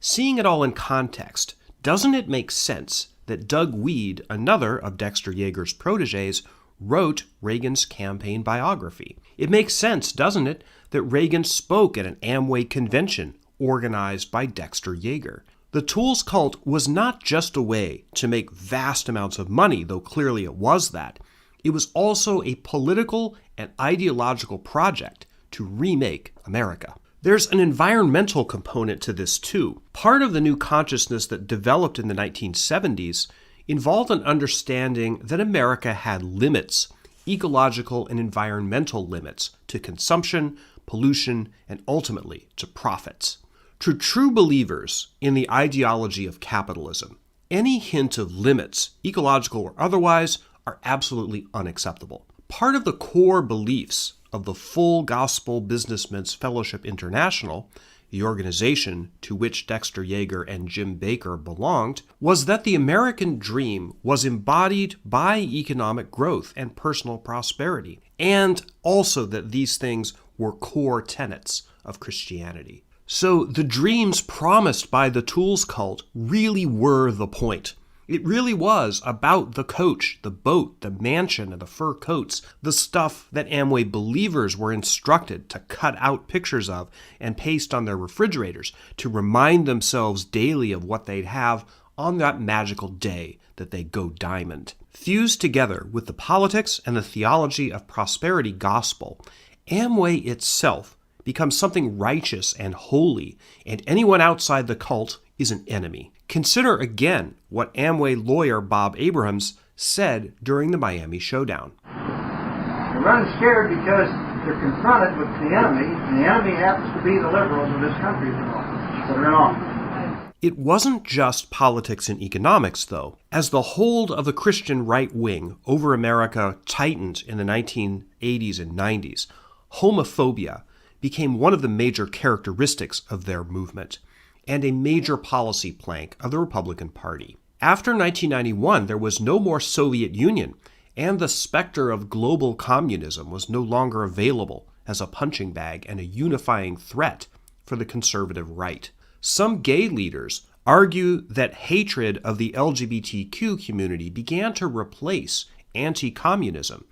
Seeing it all in context, Doesn't it make sense that Doug Wead, another of Dexter Yager's proteges, wrote Reagan's campaign biography? It makes sense, doesn't it, that Reagan spoke at an Amway convention organized by Dexter Yager. The Tools cult was not just a way to make vast amounts of money, though clearly it was that. It was also a political and ideological project to remake America. There's an environmental component to this too. Part of the new consciousness that developed in the 1970s involved an understanding that America had limits, ecological and environmental limits, to consumption, pollution, and ultimately to profits. To true believers in the ideology of capitalism, any hint of limits, ecological or otherwise, are absolutely unacceptable. Part of the core beliefs of the Full Gospel Businessmen's Fellowship International, the organization to which Dexter Yager and Jim Baker belonged, was that the American dream was embodied by economic growth and personal prosperity, and also that these things were core tenets of Christianity. So the dreams promised by the Tools cult really were the point. It really was about the coach, the boat, the mansion, and the fur coats, the stuff that Amway believers were instructed to cut out pictures of and paste on their refrigerators to remind themselves daily of what they'd have on that magical day that they go diamond. Fused together with the politics and the theology of prosperity gospel, Amway itself becomes something righteous and holy, and anyone outside the cult is an enemy. Consider again what Amway lawyer Bob Abrahams said during the Miami showdown. They're running scared because they're confronted with the enemy, and the enemy happens to be the liberals of this country at the moment that are in office. It wasn't just politics and economics, though. As the hold of the Christian right wing over America tightened in the 1980s and 90s, homophobia became one of the major characteristics of their movement, and a major policy plank of the Republican Party. After 1991, there was no more Soviet Union, and the specter of global communism was no longer available as a punching bag and a unifying threat for the conservative right. Some gay leaders argue that hatred of the LGBTQ community began to replace anti-communism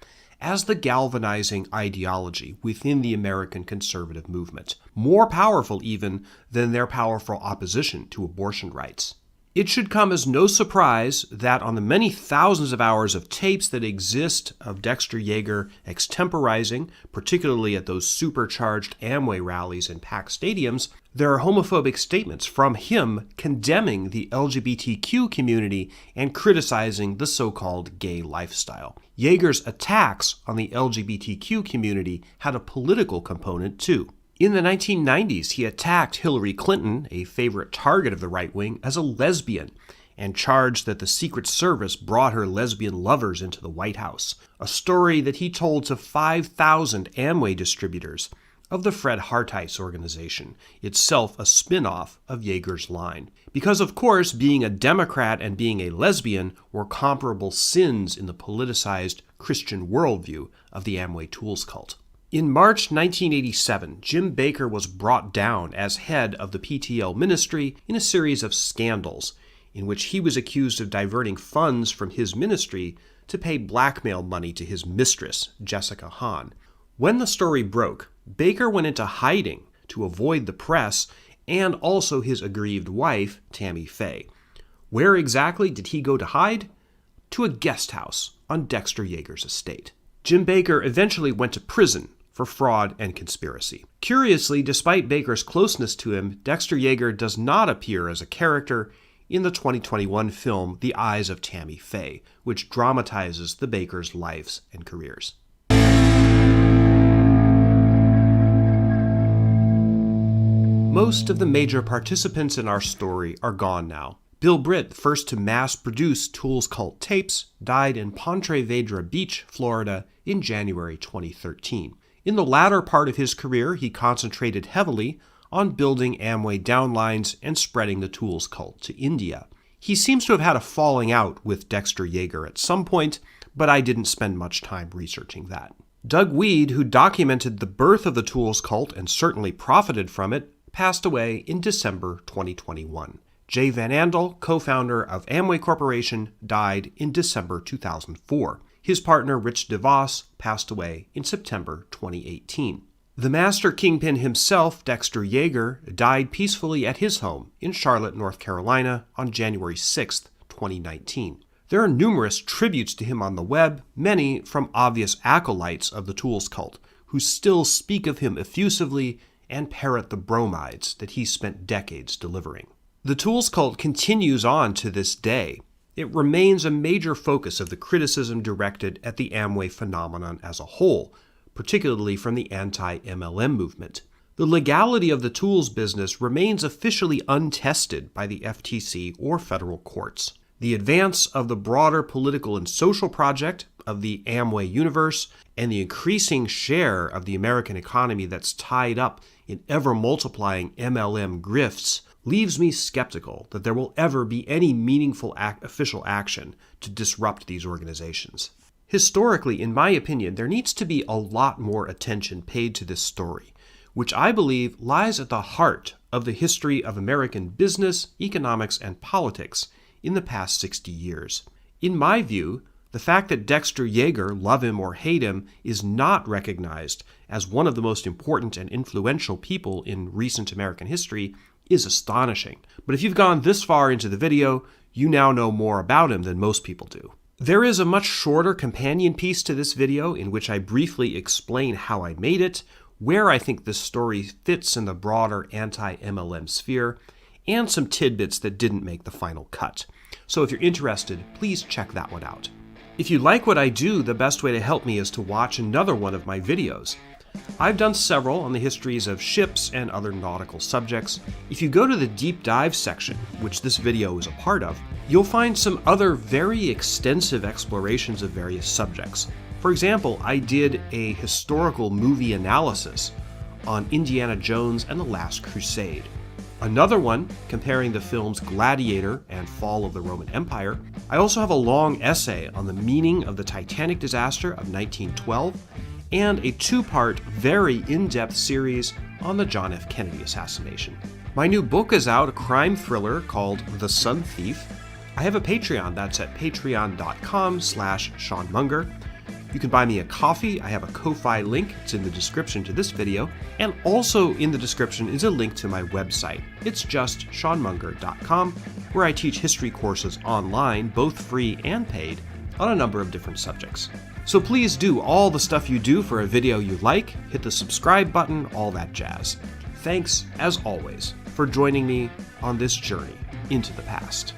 as the galvanizing ideology within the American conservative movement, more powerful even than their powerful opposition to abortion rights. It should come as no surprise that on the many thousands of hours of tapes that exist of Dexter Yager extemporizing, particularly at those supercharged Amway rallies and packed stadiums, there are homophobic statements from him condemning the LGBTQ community and criticizing the so-called gay lifestyle. Yager's attacks on the LGBTQ community had a political component too. In the 1990s, he attacked Hillary Clinton, a favorite target of the right wing, as a lesbian, and charged that the Secret Service brought her lesbian lovers into the White House, a story that he told to 5,000 Amway distributors of the Fred Hartice organization, itself a spin-off of Yager's line. Because, of course, being a Democrat and being a lesbian were comparable sins in the politicized Christian worldview of the Amway Tools cult. In March 1987, Jim Baker was brought down as head of the PTL ministry in a series of scandals in which he was accused of diverting funds from his ministry to pay blackmail money to his mistress, Jessica Hahn. When the story broke, Baker went into hiding to avoid the press and also his aggrieved wife, Tammy Faye. Where exactly did he go to hide? To a guest house on Dexter Yager's estate. Jim Baker eventually went to prison for fraud and conspiracy. Curiously, despite Baker's closeness to him, Dexter Yager does not appear as a character in the 2021 film The Eyes of Tammy Faye, which dramatizes the Bakers' lives and careers. Most of the major participants in our story are gone now. Bill Britt, first to mass-produce Tools cult tapes, died in Ponte Vedra Beach, Florida in January 2013. In the latter part of his career, he concentrated heavily on building Amway downlines and spreading the Tools cult to India. He seems to have had a falling out with Dexter Yager at some point, but I didn't spend much time researching that. Doug Wead, who documented the birth of the Tools cult and certainly profited from it, passed away in December 2021. J. Van Andel, co-founder of Amway Corporation, died in December 2004. His partner, Rich DeVos, passed away in September 2018. The master kingpin himself, Dexter Yager, died peacefully at his home in Charlotte, North Carolina on January 6, 2019. There are numerous tributes to him on the web, many from obvious acolytes of the Tools cult, who still speak of him effusively and parrot the bromides that he spent decades delivering. The Tools cult continues on to this day. It remains a major focus of the criticism directed at the Amway phenomenon as a whole, particularly from the anti-MLM movement. The legality of the tools business remains officially untested by the FTC or federal courts. The advance of the broader political and social project of the Amway universe and the increasing share of the American economy that's tied up in ever-multiplying MLM grifts leaves me skeptical that there will ever be any meaningful official action to disrupt these organizations. Historically, in my opinion, there needs to be a lot more attention paid to this story, which I believe lies at the heart of the history of American business, economics, and politics in the past 60 years. In my view, the fact that Dexter Yager, love him or hate him, is not recognized as one of the most important and influential people in recent American history is astonishing. But if you've gone this far into the video, you now know more about him than most people do. There is a much shorter companion piece to this video in which I briefly explain how I made it, where I think this story fits in the broader anti-MLM sphere, and some tidbits that didn't make the final cut. So if you're interested, please check that one out. If you like what I do, the best way to help me is to watch another one of my videos. I've done several on the histories of ships and other nautical subjects. If you go to the deep dive section, which this video is a part of, you'll find some other very extensive explorations of various subjects. For example, I did a historical movie analysis on Indiana Jones and the Last Crusade. Another one comparing the films Gladiator and Fall of the Roman Empire. I also have a long essay on the meaning of the Titanic disaster of 1912, and a two-part, very in-depth series on the John F. Kennedy assassination. My new book is out, a crime thriller called The Sun Thief. I have a Patreon, that's at patreon.com/Sean Munger. You can buy me a coffee. I have a Ko-Fi link. It's in the description to this video. And also in the description is a link to my website. It's just seanmunger.com, where I teach history courses online, both free and paid, on a number of different subjects. So please do all the stuff you do for a video you like, hit the subscribe button, all that jazz. Thanks, as always, for joining me on this journey into the past.